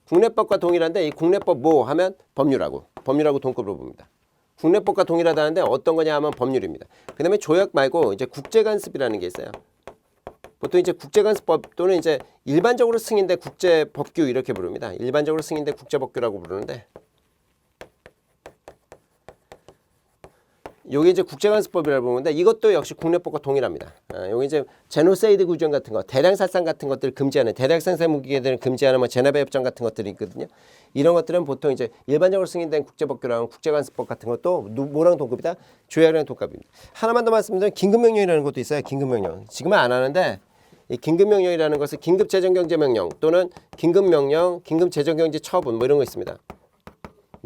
국내법과 동일한데 이 국내법 뭐 하면 법률하고 동급으로 봅니다. 국내법과 동일하다는데 어떤 거냐 하면 법률입니다. 그다음에 조약 말고 이제 국제간섭이라는 게 있어요. 보통 이제 국제간섭법 또는 이제 일반적으로 승인된 국제법규 이렇게 부릅니다. 일반적으로 승인된 국제법규라고 부르는데 요게 이제 국제간섭법이라고 부르는데 이것도 역시 국내법과 동일합니다. 요게 이제 제노사이드 구정 같은 거, 대량살상 같은 것들을 금지하는 대량살상 무기들을 금지하는 뭐 제네바 협정 같은 것들이 있거든요. 이런 것들은 보통 이제 일반적으로 승인된 국제법규랑 국제간섭법 같은 것도 뭐랑 동급이다? 조약이랑 동급입니다. 하나만 더 말씀드리면 긴급명령이라는 것도 있어요. 긴급명령. 지금은 안 하는데 이 긴급명령이라는 것은 긴급재정경제명령 또는 긴급명령, 긴급재정경제처분 뭐 이런 거 있습니다.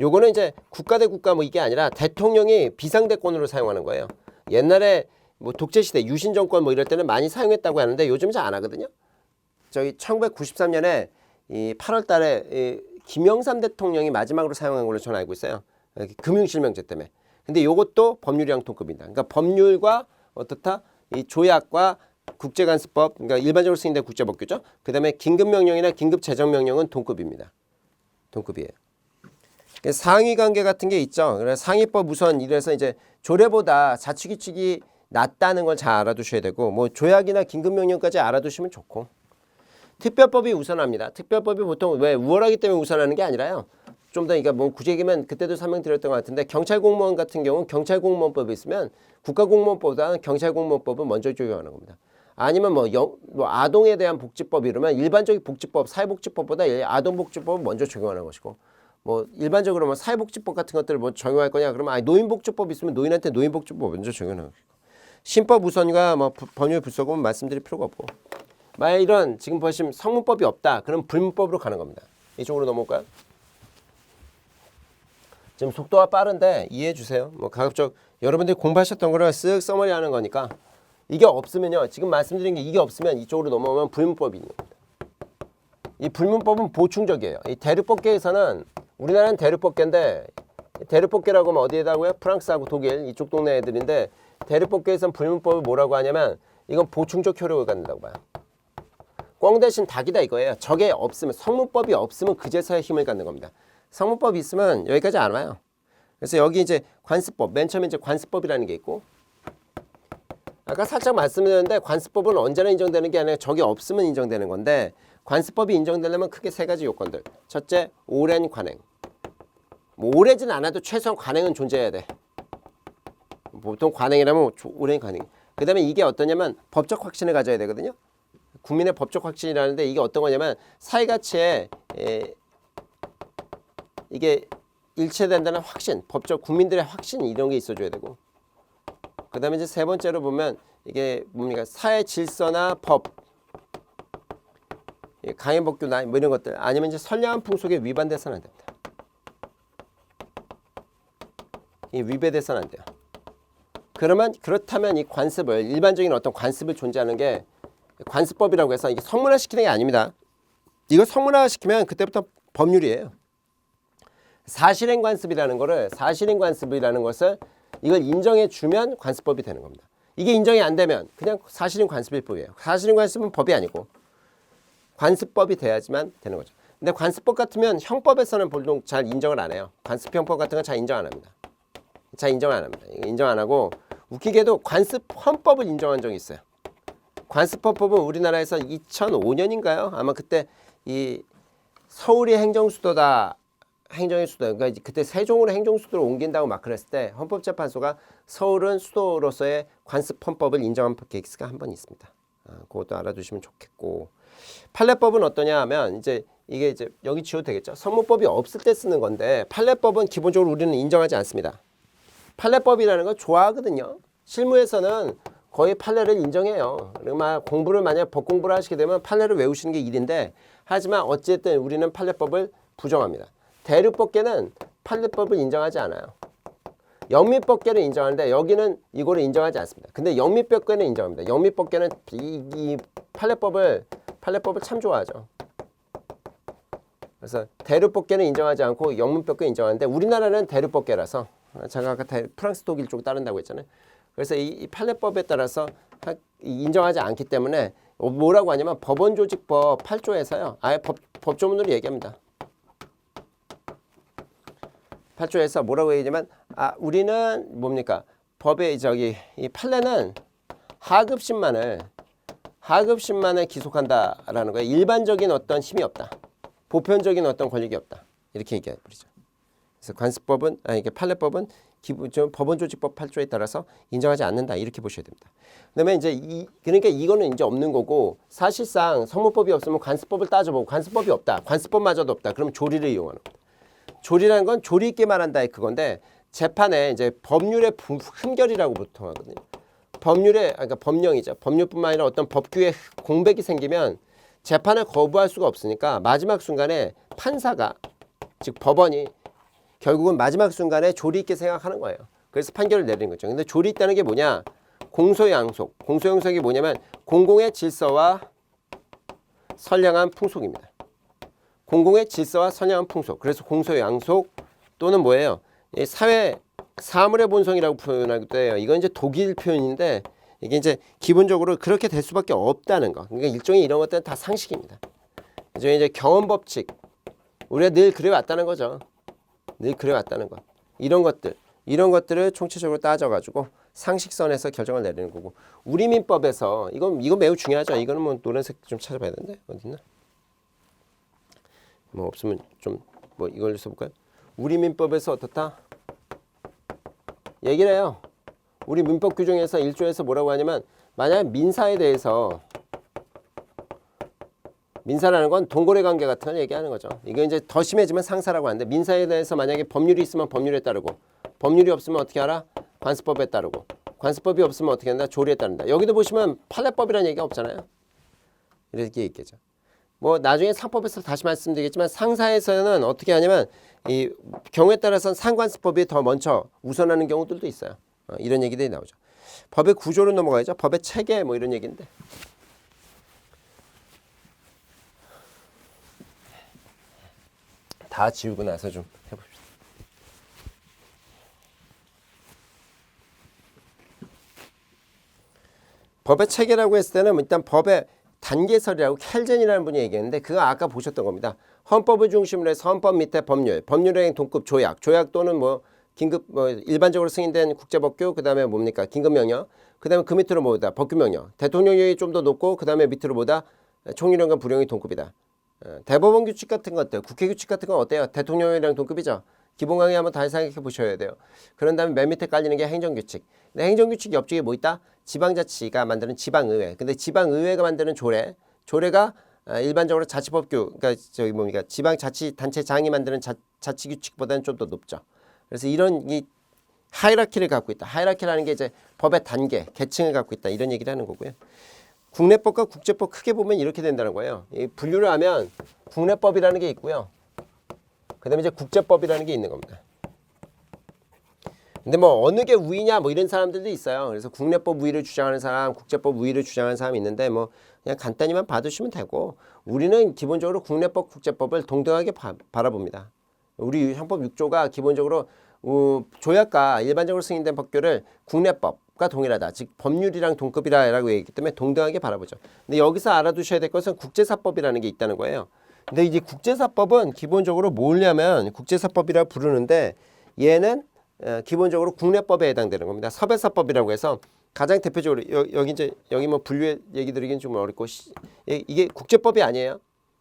요거는 이제 국가 대 국가 뭐 이게 아니라 대통령이 비상대권으로 사용하는 거예요. 옛날에 뭐 독재시대 유신정권 뭐 이럴 때는 많이 사용했다고 하는데 요즘 잘 안 하거든요. 저희 1993년에 이 8월 달에 이 김영삼 대통령이 마지막으로 사용한 걸로 저는 알고 있어요. 금융실명제 때문에. 근데 요것도 법률이랑 동급입니다. 그러니까 법률과 어떻다? 이 조약과 국제간섭법, 그러니까 일반적으로 승인된 국제법규죠. 그 다음에 긴급명령이나 긴급재정명령은 동급입니다. 동급이에요. 상위 관계 같은 게 있죠. 그래서 상위법 우선 이래서 이제 조례보다 자치규칙이 낫다는 걸 잘 알아두셔야 되고 뭐 조약이나 긴급명령까지 알아두시면 좋고 특별법이 우선합니다. 특별법이 보통 왜 우월하기 때문에 우선하는 게 아니라요. 좀 더 그러니까 뭐 굳이 얘기하면 그때도 설명드렸던 것 같은데 경찰공무원 같은 경우는 경찰공무원법이 있으면 국가공무원법보다는 경찰공무원법은 먼저 적용하는 겁니다. 아니면 뭐 아동에 대한 복지법 이러면 일반적인 복지법, 사회복지법보다 아동복지법을 먼저 적용하는 것이고 뭐 일반적으로 뭐 사회복지법 같은 것들을 뭐 적용할 거냐 그러면 노인복지법 있으면 노인한테 노인복지법 먼저 적용하는 것이고 신법 우선과 뭐 법률 불소금은 말씀드릴 필요가 없고 만약 이런 지금 보시면 성문법이 없다 그럼 불문법으로 가는 겁니다. 이쪽으로 넘어올까요? 지금 속도가 빠른데 이해해 주세요. 뭐 가급적 여러분들이 공부하셨던 거를 쓱 써머리 하는 거니까 이게 없으면요. 지금 말씀드린 게 이게 없으면 이쪽으로 넘어오면 불문법이 있는 겁니다. 이 불문법은 보충적이에요. 이 대륙법계에서는 우리나라는 대륙법계인데 대륙법계라고 하면 어디에다고요? 프랑스하고 독일 이쪽 동네 애들인데 대륙법계에서는 불문법을 뭐라고 하냐면 이건 보충적 효력을 갖는다고 봐요. 꽝 대신 닭이다 이거예요. 저게 없으면 성문법이 없으면 그제서야 힘을 갖는 겁니다. 성문법이 있으면 여기까지 안 와요. 그래서 여기 이제 관습법 맨 처음에 이제 관습법이라는 게 있고 아까 살짝 말씀드렸는데 관습법은 언제나 인정되는 게 아니라 저게 없으면 인정되는 건데 관습법이 인정되려면 크게 세 가지 요건들. 첫째, 오랜 관행. 뭐 오래진 않아도 최소한 관행은 존재해야 돼. 보통 관행이라면 오랜 관행. 그 다음에 이게 어떠냐면 법적 확신을 가져야 되거든요. 국민의 법적 확신이라는데 이게 어떤 거냐면 사회가치에 이게 일체된다는 확신, 법적 국민들의 확신 이런 게 있어줘야 되고 그 다음에 이제 세 번째로 보면 이게 뭡니까 사회 질서나 법 강행법규나 뭐 이런 것들 아니면 이제 선량한 풍속에 위반돼서는 안 됩니다. 이 위배돼서는 안 돼요. 그렇다면 이 관습을 일반적인 어떤 관습을 존재하는 게 관습법이라고 해서 이게 성문화시키는 게 아닙니다. 이거 성문화시키면 그때부터 법률이에요. 사실행관습이라는 것을 이걸 인정해 주면 관습법이 되는 겁니다. 이게 인정이 안 되면 그냥 사실행관습일 뿐이에요. 사실행관습은 법이 아니고 관습법이 돼야지만 되는 거죠. 근데 관습법 같으면 형법에서는 보통 잘 인정을 안 해요. 관습형법 같은 건 잘 인정 안 합니다. 잘 인정 안 합니다. 인정 안 하고 웃기게도 관습헌법을 인정한 적이 있어요. 관습헌법은 우리나라에서 2005년인가요? 아마 그때 이 서울이 행정수도다. 행정의 수도. 그러니까 그때 세종으로 행정수도로 옮긴다고 막 그랬을 때 헌법재판소가 서울은 수도로서의 관습헌법을 인정한 케이스가 한 번 있습니다. 그것도 알아두시면 좋겠고. 판례법은 어떠냐 하면 이제 이게 이제 여기 지워도 되겠죠. 성문법이 없을 때 쓰는 건데 판례법은 기본적으로 우리는 인정하지 않습니다. 판례법이라는 건 좋아하거든요. 실무에서는 거의 판례를 인정해요. 그러면 공부를 만약 법 공부를 하시게 되면 판례를 외우시는 게 일인데 하지만 어쨌든 우리는 판례법을 부정합니다. 대륙법계는 판례법을 인정하지 않아요. 영미법계는 인정하는데 여기는 이거를 인정하지 않습니다. 근데 영미법계는 인정합니다. 영미법계는 이 판례법을 참 좋아하죠. 그래서 대륙법계는 인정하지 않고 영문법계 인정하는데 우리나라는 대륙법계라서 제가 아까 프랑스, 독일 쪽 따른다고 했잖아요. 그래서 이 판례법에 따라서 인정하지 않기 때문에 뭐라고 하냐면 법원조직법 8조에서요. 아예 법조문으로 얘기합니다. 8조에서 뭐라고 얘기하냐면 우리는 뭡니까? 법의 이 판례는 하급심만을 기속한다라는 거예요. 일반적인 어떤 힘이 없다. 보편적인 어떤 권력이 없다. 이렇게 얘기해 버리죠. 그래서 관습법은 이게 판례법은 법원조직법 8조에 따라서 인정하지 않는다. 이렇게 보셔야 됩니다. 그다음에 이제 그러니까 이거는 이제 없는 거고 사실상 성문법이 없으면 관습법을 따져보고 관습법이 없다. 관습법마저도 없다. 그럼 조리를 이용하는 겁니다. 조리라는 건 조리 있게 말한다의 그건데 재판에 이제 법률의 흠결이라고 보통 하거든요. 그러니까 법령이죠. 법률뿐만 아니라 어떤 법규에 공백이 생기면 재판을 거부할 수가 없으니까 마지막 순간에 판사가 즉 법원이 결국은 마지막 순간에 조리 있게 생각하는 거예요. 그래서 판결을 내리는 거죠. 근데 조리 있다는 게 뭐냐? 공소양속. 공소양속이 뭐냐면 공공의 질서와 선량한 풍속입니다. 공공의 질서와 선량한 풍속. 그래서 공소양속 또는 뭐예요? 사물의 본성이라고 표현하기도 해요. 이건 이제 독일 표현인데 이게 이제 기본적으로 그렇게 될 수밖에 없다는 거. 그러니까 일종의 이런 것들은 다 상식입니다. 이제 경험 법칙. 우리가 늘 그래왔다는 거죠. 늘 그래왔다는 거. 이런 것들을 총체적으로 따져가지고 상식선에서 결정을 내리는 거고. 우리민법에서 이거 매우 중요하죠. 이거는 뭐 노란색 좀 찾아봐야 되는데 어딨나? 뭐 없으면 좀 뭐 이걸 써볼까요? 우리민법에서 어떻다? 얘기를 해요. 우리 민법 규정에서 1조에서 뭐라고 하냐면 만약 민사에 대해서 민사라는 건 동거래 관계 같은 걸 얘기하는 거죠. 이거 이제 더 심해지면 상사라고 하는데 민사에 대해서 만약에 법률이 있으면 법률에 따르고 법률이 없으면 어떻게 하라? 관습법에 따르고 관습법이 없으면 어떻게 한다? 조리에 따른다. 여기도 보시면 판례법이라는 얘기가 없잖아요. 이렇게 있겠죠. 뭐 나중에 상법에서 다시 말씀드리겠지만 상사에서는 어떻게 하냐면 이 경우에 따라서는 상관습법이 더 먼저 우선하는 경우들도 있어요. 이런 얘기들이 나오죠. 법의 구조로 넘어가야죠. 법의 체계 뭐 이런 얘기인데. 다 지우고 나서 좀 해봅시다. 법의 체계라고 했을 때는 일단 법의 단계설이라고 켈젠이라는 분이 얘기했는데 그거 아까 보셨던 겁니다. 헌법을 중심으로 해서 헌법 밑에 법률행 동급 조약 또는 뭐 긴급 일반적으로 승인된 국제법규 그다음에 뭡니까 긴급명령 그다음에 그 밑으로 뭐다 법규명령 대통령령이 좀 더 높고 그다음에 밑으로 뭐다 총리령과 부령이 동급이다. 대법원 규칙 같은 것들 국회 규칙 같은 건 어때요? 대통령령이랑 동급이죠. 기본 강의 한번 다시 생각해 보셔야 돼요. 그런 다음에 맨 밑에 깔리는 게 행정규칙. 근데 행정규칙 옆쪽에 뭐 있다? 지방자치가 만드는 지방의회. 근데 지방의회가 만드는 조례가 일반적으로 자치법규, 그러니까 저기 뭡니까 지방자치단체장이 만드는 자치규칙보다는 좀 더 높죠. 그래서 이런 이 하이라키를 갖고 있다. 하이라키라는 게 이제 법의 단계, 계층을 갖고 있다. 이런 얘기를 하는 거고요. 국내법과 국제법 크게 보면 이렇게 된다는 거예요. 이 분류를 하면 국내법이라는 게 있고요. 그다음에 이제 국제법이라는 게 있는 겁니다. 근데 뭐 어느 게 우위냐 뭐 이런 사람들도 있어요. 그래서 국내법 우위를 주장하는 사람, 국제법 우위를 주장하는 사람이 있는데 뭐 그냥 간단히만 봐두시면 되고 우리는 기본적으로 국내법, 국제법을 동등하게 바라봅니다. 우리 형법 6조가 기본적으로 조약과 일반적으로 승인된 법규를 국내법과 동일하다. 즉 법률이랑 동급이라고 얘기했기 때문에 동등하게 바라보죠. 근데 여기서 알아두셔야 될 것은 국제사법이라는 게 있다는 거예요. 근데 이제 국제사법은 기본적으로 뭐냐면 국제사법이라고 부르는데 얘는 기본적으로 국내법에 해당되는 겁니다. 섭외사법이라고 해서 가장 대표적으로 여기 이제 여기 뭐 분류의 얘기 드리긴 좀 어렵고 이게 국제법이 아니에요.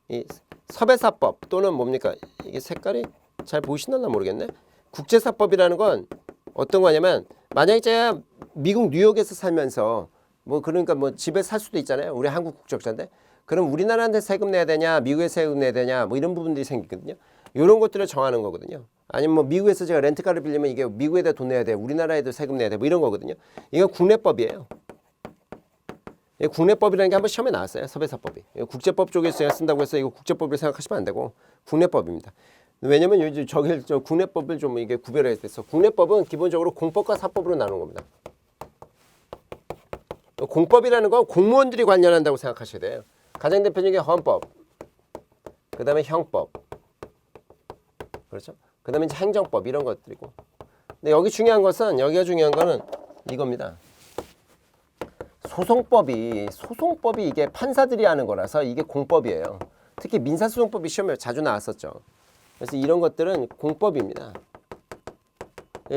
이 섭외사법 또는 뭡니까? 이게 색깔이 잘 보이시나 모르겠네. 국제사법이라는 건 어떤 거냐면 만약에 제가 미국 뉴욕에서 살면서 뭐 그러니까 뭐 집에 살 수도 있잖아요. 우리 한국 국적자인데 그럼 우리나라한테 세금 내야 되냐 미국에 세금 내야 되냐 뭐 이런 부분들이 생기거든요. 이런 것들을 정하는 거거든요. 아니면 뭐 미국에서 제가 렌트카를 빌리면 이게 미국에다 돈 내야 돼 우리나라에도 세금 내야 돼 뭐 이런 거거든요. 이건 국내법이에요. 국내법이라는 게 한번 시험에 나왔어요. 섭외사법이. 국제법 쪽에서 제가 쓴다고 해서 이거 국제법을 생각하시면 안 되고 국내법입니다. 왜냐면 요즘 저 국내법을 좀 이게 구별해야 돼서 국내법은 기본적으로 공법과 사법으로 나누는 겁니다. 공법이라는 건 공무원들이 관련한다고 생각하셔야 돼요. 가장 대표적인 게 헌법, 그 다음에 형법, 그렇죠? 그 다음에 이제 행정법 이런 것들이고. 근데 여기가 중요한 거는 이겁니다. 소송법이 이게 판사들이 하는 거라서 이게 공법이에요. 특히 민사소송법이 시험에 자주 나왔었죠. 그래서 이런 것들은 공법입니다.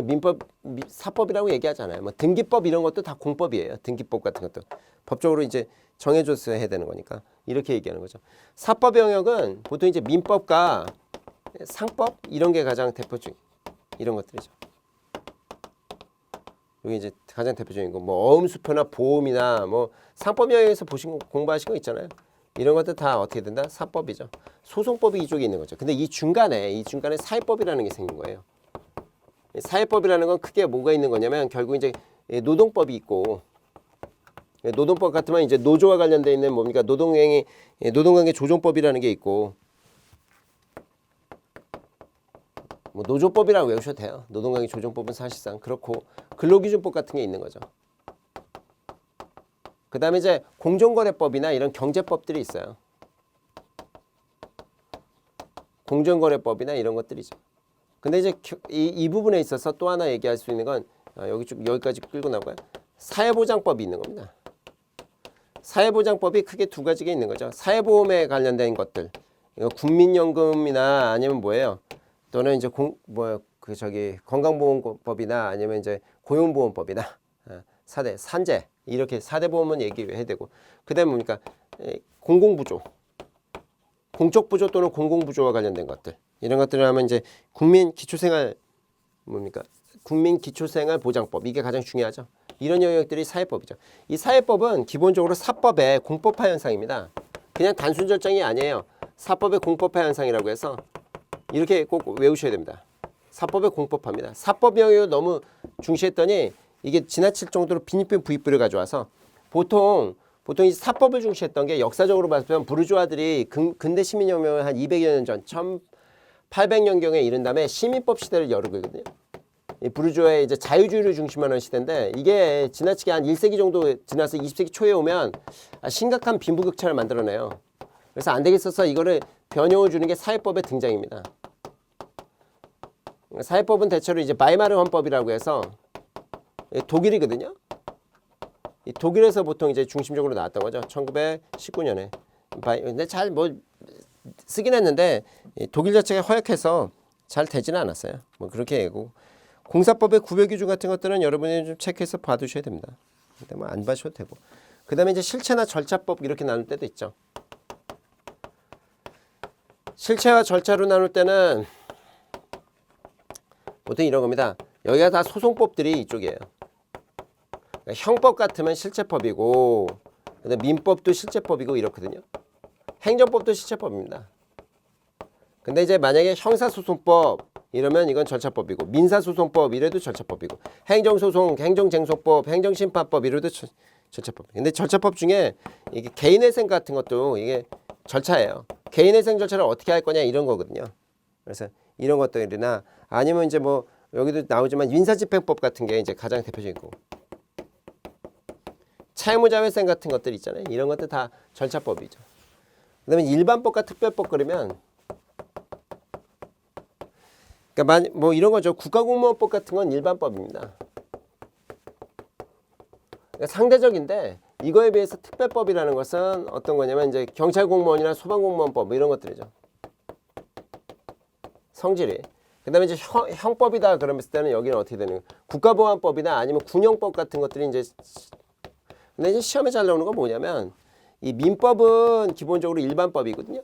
민법, 사법이라고 얘기하잖아요. 뭐 등기법 이런 것도 다 공법이에요. 등기법 같은 것도 법적으로 이제 정해줘서 해야 되는 거니까 이렇게 얘기하는 거죠. 사법 영역은 보통 이제 민법과 상법 이런 게 가장 대표적인 이런 것들이죠. 여기 이제 가장 대표적인 거 뭐 어음수표나 보험이나 뭐 상법 영역에서 공부하신 거 있잖아요. 이런 것들 다 어떻게 된다? 사법이죠. 소송법이 이쪽에 있는 거죠. 근데 이 중간에 사회법이라는 게 생긴 거예요. 사회법이라는 건 크게 뭐가 있는 거냐면 결국 이제 노동법이 있고 노동법 같으면 이제 노조와 관련돼 있는 뭡니까? 노동관계 조정법이라는 게 있고 뭐 노조법이라고 외우셔도 돼요. 노동관계 조정법은 사실상 그렇고 근로기준법 같은 게 있는 거죠. 그 다음에 이제 공정거래법이나 이런 경제법들이 있어요. 공정거래법이나 이런 것들이죠. 근데 이제 이 부분에 있어서 또 하나 얘기할 수 있는 건 여기까지 끌고 나가요. 사회보장법이 있는 겁니다. 사회보장법이 크게 두 가지가 있는 거죠. 사회보험에 관련된 것들, 국민연금이나 아니면 뭐예요? 또는 이제 건강보험법이나 아니면 이제 고용보험법이나 사대, 산재 이렇게 4대 보험은 얘기해야 되고 그다음에 뭡니까? 공공부조, 공적부조 또는 공공부조와 관련된 것들 이런 것들을 하면 이제 국민기초생활보장법 이게 가장 중요하죠. 이런 영역들이 사회법이죠. 이 사회법은 기본적으로 사법의 공법화 현상입니다. 그냥 단순 절정이 아니에요. 사법의 공법화 현상이라고 해서 이렇게 꼭 외우셔야 됩니다. 사법의 공법화입니다. 사법 영역을 너무 중시했더니 이게 지나칠 정도로 빈입부 부입부를 가져와서 보통 이 사법을 중시했던 게 역사적으로 봐서면 부르주아들이 근대 시민혁명을 한 200여 년 전 1800년경에 이른 다음에 시민법 시대를 열거든요. 부르주아의 이제 자유주의를 중심으로 하는 시대인데 이게 지나치게 한 1세기 정도 지나서 20세기 초에 오면 심각한 빈부격차를 만들어내요. 그래서 안 되겠어서 이거를 변형을 주는 게 사회법의 등장입니다. 사회법은 대체로 이제 마이마르 헌법이라고 해서 독일이거든요. 이 독일에서 보통 이제 중심적으로 나왔던 거죠. 1919년에. 근데 잘 뭐 쓰긴 했는데 독일 자체가 허약해서 잘 되지는 않았어요. 뭐 그렇게 하고 공사법의 구별 기준 같은 것들은 여러분이 좀 체크해서 봐두셔야 됩니다. 근데 뭐 안 봐셔도 되고. 그다음에 이제 실체나 절차법 이렇게 나눌 때도 있죠. 실체와 절차로 나눌 때는 보통 이런 겁니다. 여기가 다 소송법들이 이쪽이에요. 그러니까 형법 같으면 실체법이고 민법도 실체법이고 이렇거든요. 행정법도 실체법입니다. 근데 이제 만약에 형사소송법 이러면 이건 절차법이고 민사소송법 이래도 절차법이고 행정소송, 행정쟁소법, 행정심판법 이래도 절차법. 근데 절차법 중에 이게 개인회생 같은 것도 이게 절차예요. 개인회생 절차를 어떻게 할 거냐 이런 거거든요. 그래서 이런 것들이나 아니면 이제 뭐 여기도 나오지만 민사집행법 같은 게 이제 가장 대표적인 거고. 채무자회생 같은 것들 있잖아요. 이런 것들 다 절차법이죠. 그다음에 일반법과 특별법 그러면 그러니까 뭐 이런 거죠. 국가공무원법 같은 건 일반법입니다. 그러니까 상대적인데 이거에 비해서 특별법이라는 것은 어떤 거냐면 이제 경찰공무원이나 소방공무원법 뭐 이런 것들이죠. 성질이. 그다음에 이제 형법이다 그러면서 때는 여기는 어떻게 되는 거예요? 국가보안법이나 아니면 군형법 같은 것들이 이제 근데 이제 시험에 잘 나오는 건 뭐냐면 이 민법은 기본적으로 일반법이거든요.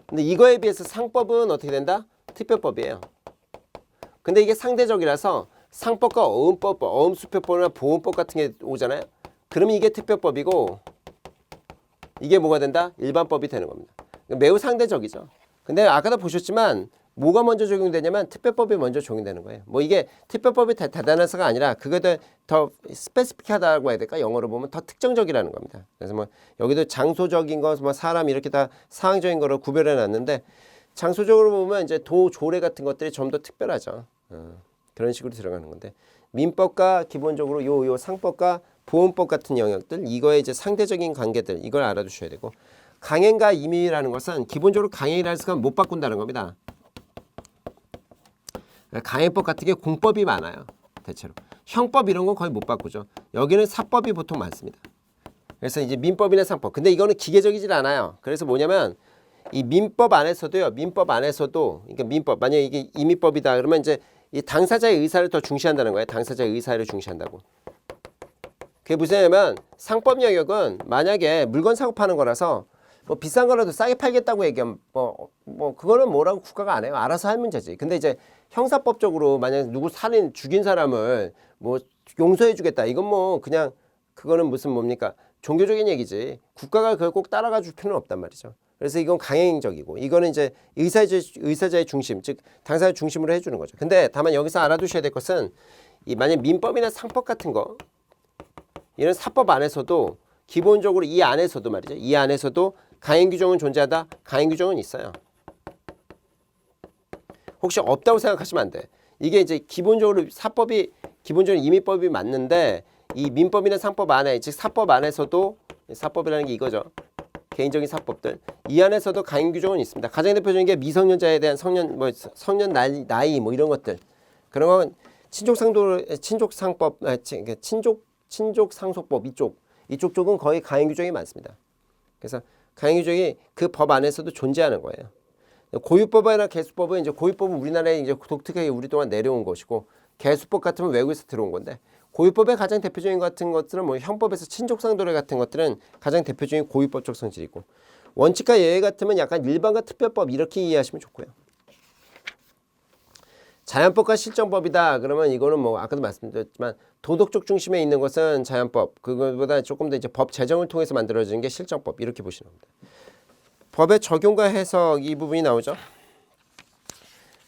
근데 이거에 비해서 상법은 어떻게 된다? 특별법이에요. 근데 이게 상대적이라서 상법과 어음법, 어음수표법이나 보험법 같은 게 오잖아요. 그러면 이게 특별법이고 이게 뭐가 된다? 일반법이 되는 겁니다. 매우 상대적이죠. 근데 아까도 보셨지만 뭐가 먼저 적용되냐면 특별법이 먼저 적용되는 거예요. 뭐 이게 특별법이 대단해서가 아니라 그게 더 스페시픽하다고 해야 될까? 영어로 보면 더 특정적이라는 겁니다. 그래서 뭐 여기도 장소적인 거, 뭐 사람 이렇게 다 상황적인 거로 구별해 놨는데 장소적으로 보면 이제 도, 조례 같은 것들이 좀 더 특별하죠. 그런 식으로 들어가는 건데 민법과 기본적으로 요 상법과 보험법 같은 영역들 이거의 이제 상대적인 관계들 이걸 알아두셔야 되고 강행과 임의라는 것은 기본적으로 강행이라는 것은 못 바꾼다는 겁니다. 강행법 같은 게 공법이 많아요. 대체로. 형법 이런 건 거의 못 바꾸죠. 여기는 사법이 보통 많습니다. 그래서 이제 민법이나 상법. 근데 이거는 기계적이질 않아요. 그래서 뭐냐면 이 민법 안에서도요. 민법 안에서도 그러니까 민법 만약에 이게 임의법이다 그러면 이제 이 당사자의 의사를 더 중시한다는 거예요. 당사자의 의사를 중시한다고. 그게 무슨 얘기냐면 상법 영역은 만약에 물건 사고 파는 거라서 뭐 비싼 거라도 싸게 팔겠다고 얘기하면 뭐 그거는 뭐라고 국가가 안 해요. 알아서 할 문제지. 근데 이제 형사법적으로 만약에 누구 살인 죽인 사람을 뭐 용서해 주겠다. 이건 뭐 그냥 그거는 무슨 뭡니까? 종교적인 얘기지. 국가가 그걸 꼭 따라가 줄 필요는 없단 말이죠. 그래서 이건 강행적이고 이거는 이제 의사자의 중심, 즉 당사자 중심으로 해주는 거죠. 근데 다만 여기서 알아두셔야 될 것은 이 만약 민법이나 상법 같은 거 이런 사법 안에서도 기본적으로 이 안에서도 말이죠. 이 안에서도 강행 규정은 존재하다. 강행 규정은 있어요. 혹시 없다고 생각하시면 안 돼. 이게 이제 기본적으로 사법이 기본적으로 임의법이 맞는데 이 민법이나 상법 안에 즉 사법 안에서도 사법이라는 게 이거죠. 개인적인 사법들 이 안에서도 강행 규정은 있습니다. 가장 대표적인 게 미성년자에 대한 성년 나이 뭐 이런 것들 그런 건 친족상속법 이쪽 쪽은 거의 강행 규정이 많습니다. 그래서 강행 규정이 그 법 안에서도 존재하는 거예요. 고유법이나 개수법은 이제 고유법은 우리나라에 이제 독특하게 우리 동안 내려온 것이고 개수법 같으면 외국에서 들어온 건데 고유법의 가장 대표적인 같은 것들은 뭐 형법에서 친족상도례 같은 것들은 가장 대표적인 고유법적 성질이고 원칙과 예외 같으면 약간 일반과 특별법 이렇게 이해하시면 좋고요. 자연법과 실정법이다 그러면 이거는 뭐 아까도 말씀드렸지만 도덕적 중심에 있는 것은 자연법 그거보다 조금 더 이제 법 제정을 통해서 만들어지는 게 실정법 이렇게 보시는 겁니다. 법의 적용과 해석 이 부분이 나오죠.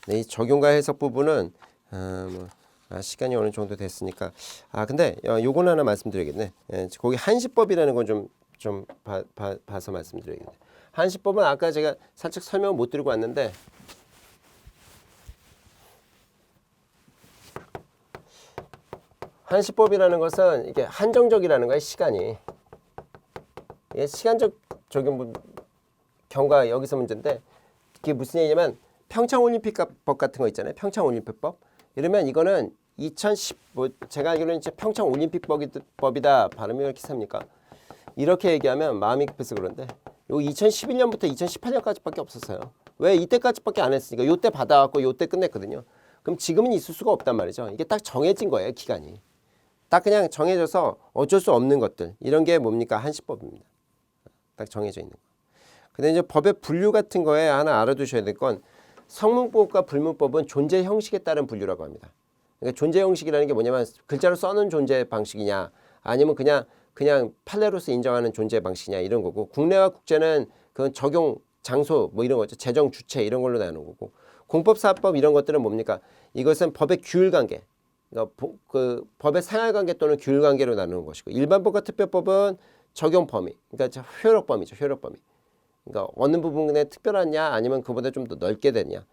네, 이 적용과 해석 부분은 시간이 어느 정도 됐으니까 근데 요건 하나 말씀드려야겠네. 거기 한시법이라는 건 좀 봐서 말씀드려야겠네. 한시법은 아까 제가 살짝 설명을 못 드리고 왔는데 한시법이라는 것은 이게 한정적이라는 거예요. 시간이 이게 시간적 적용 경과 여기서 문제인데 이게 무슨 얘기냐면 평창올림픽법 같은 거 있잖아요. 평창올림픽법 이러면 이거는 2010 뭐 제가 알기로는 이제 평창올림픽법이다 발음이 왜 이렇게 삽니까? 이렇게 얘기하면 마음이 급해서 그런데 요 2011년부터 2018년까지밖에 없었어요. 왜 이때까지밖에 안 했으니까 요때 받아갖고 요때 끝냈거든요. 그럼 지금은 있을 수가 없단 말이죠. 이게 딱 정해진 거예요. 기간이 딱 그냥 정해져서 어쩔 수 없는 것들 이런 게 뭡니까? 한시법입니다. 딱 정해져 있는 거. 근데 이제 법의 분류 같은 거에 하나 알아두셔야 될 건 성문법과 불문법은 존재 형식에 따른 분류라고 합니다. 그러니까 존재 형식이라는 게 뭐냐면 글자로 써는 존재 방식이냐 아니면 그냥 판례로서 인정하는 존재 방식이냐 이런 거고 국내와 국제는 그건 적용 장소 뭐 이런 거죠. 재정 주체 이런 걸로 나누는 거고 공법 사법 이런 것들은 뭡니까? 이것은 법의 규율 관계 그러니까 그 법의 생활 관계 또는 규율 관계로 나누는 것이고 일반법과 특별법은 적용 범위 그러니까 효력 범위죠. 효력 범위. 그러니까 어느 부분에 특별하냐 아니면 그보다 좀 더 넓게 되냐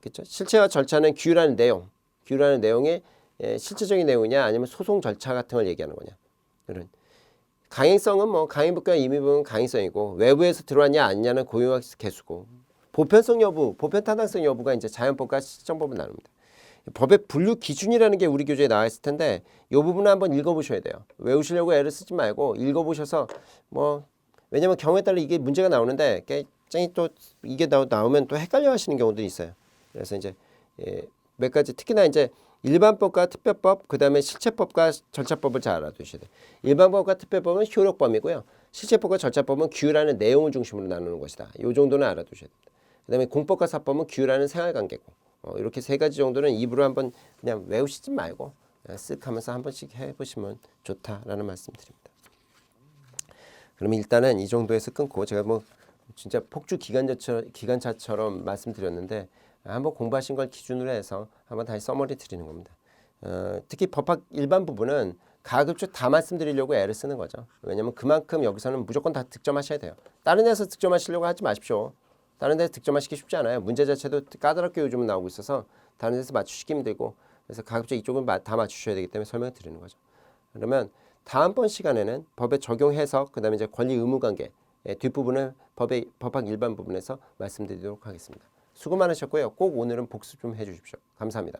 그쵸? 실체와 절차는 규율하는 내용, 규율하는 내용의 실체적인 내용이냐 아니면 소송 절차 같은 걸 얘기하는 거냐. 이런 강행성은 뭐 강행부과 임의부는 강행성이고 외부에서 들어왔냐 아니냐는 고유와 개수고 보편성 여부, 보편 타당성 여부가 이제 자연법과 실정법을 나눕니다. 법의 분류 기준이라는 게 우리 교재에 나와 있을 텐데 이 부분을 한번 읽어보셔야 돼요. 외우시려고 애를 쓰지 말고 읽어보셔서 뭐 왜냐면 경우에 따라 이게 문제가 나오는데 짱이 또 이게 나오면 또 헷갈려 하시는 경우도 있어요. 그래서 이제 몇 가지 특히나 이제 일반법과 특별법 그다음에 실체법과 절차법을 잘 알아두셔야 돼요. 일반법과 특별법은 효력범위고요. 실체법과 절차법은 규율하는 내용을 중심으로 나누는 것이다. 이 정도는 알아두셔야 됩니다. 그다음에 공법과 사법은 규율하는 생활관계고 이렇게 세 가지 정도는 입으로 한번 그냥 외우시지 말고 쓱 하면서 한 번씩 해보시면 좋다라는 말씀드립니다. 그러면 일단은 이 정도에서 끊고 제가 뭐 진짜 폭주 기관차처럼 말씀드렸는데 한번 공부하신 걸 기준으로 해서 한번 다시 서머리 드리는 겁니다. 특히 법학 일반 부분은 가급적 다 말씀드리려고 애를 쓰는 거죠. 왜냐하면 그만큼 여기서는 무조건 다 득점하셔야 돼요. 다른 데서 득점하시려고 하지 마십시오. 다른 데서 득점하시기 쉽지 않아요. 문제 자체도 까다롭게 요즘은 나오고 있어서 다른 데서 맞추시기 힘들고 그래서 가급적 이쪽은 다 맞추셔야 되기 때문에 설명을 드리는 거죠. 그러면 다음번 시간에는 법의 적용 해석 그다음에 이제 권리 의무 관계 뒷부분을 법학 일반 부분에서 말씀드리도록 하겠습니다. 수고 많으셨고요. 꼭 오늘은 복습 좀 해주십시오. 감사합니다.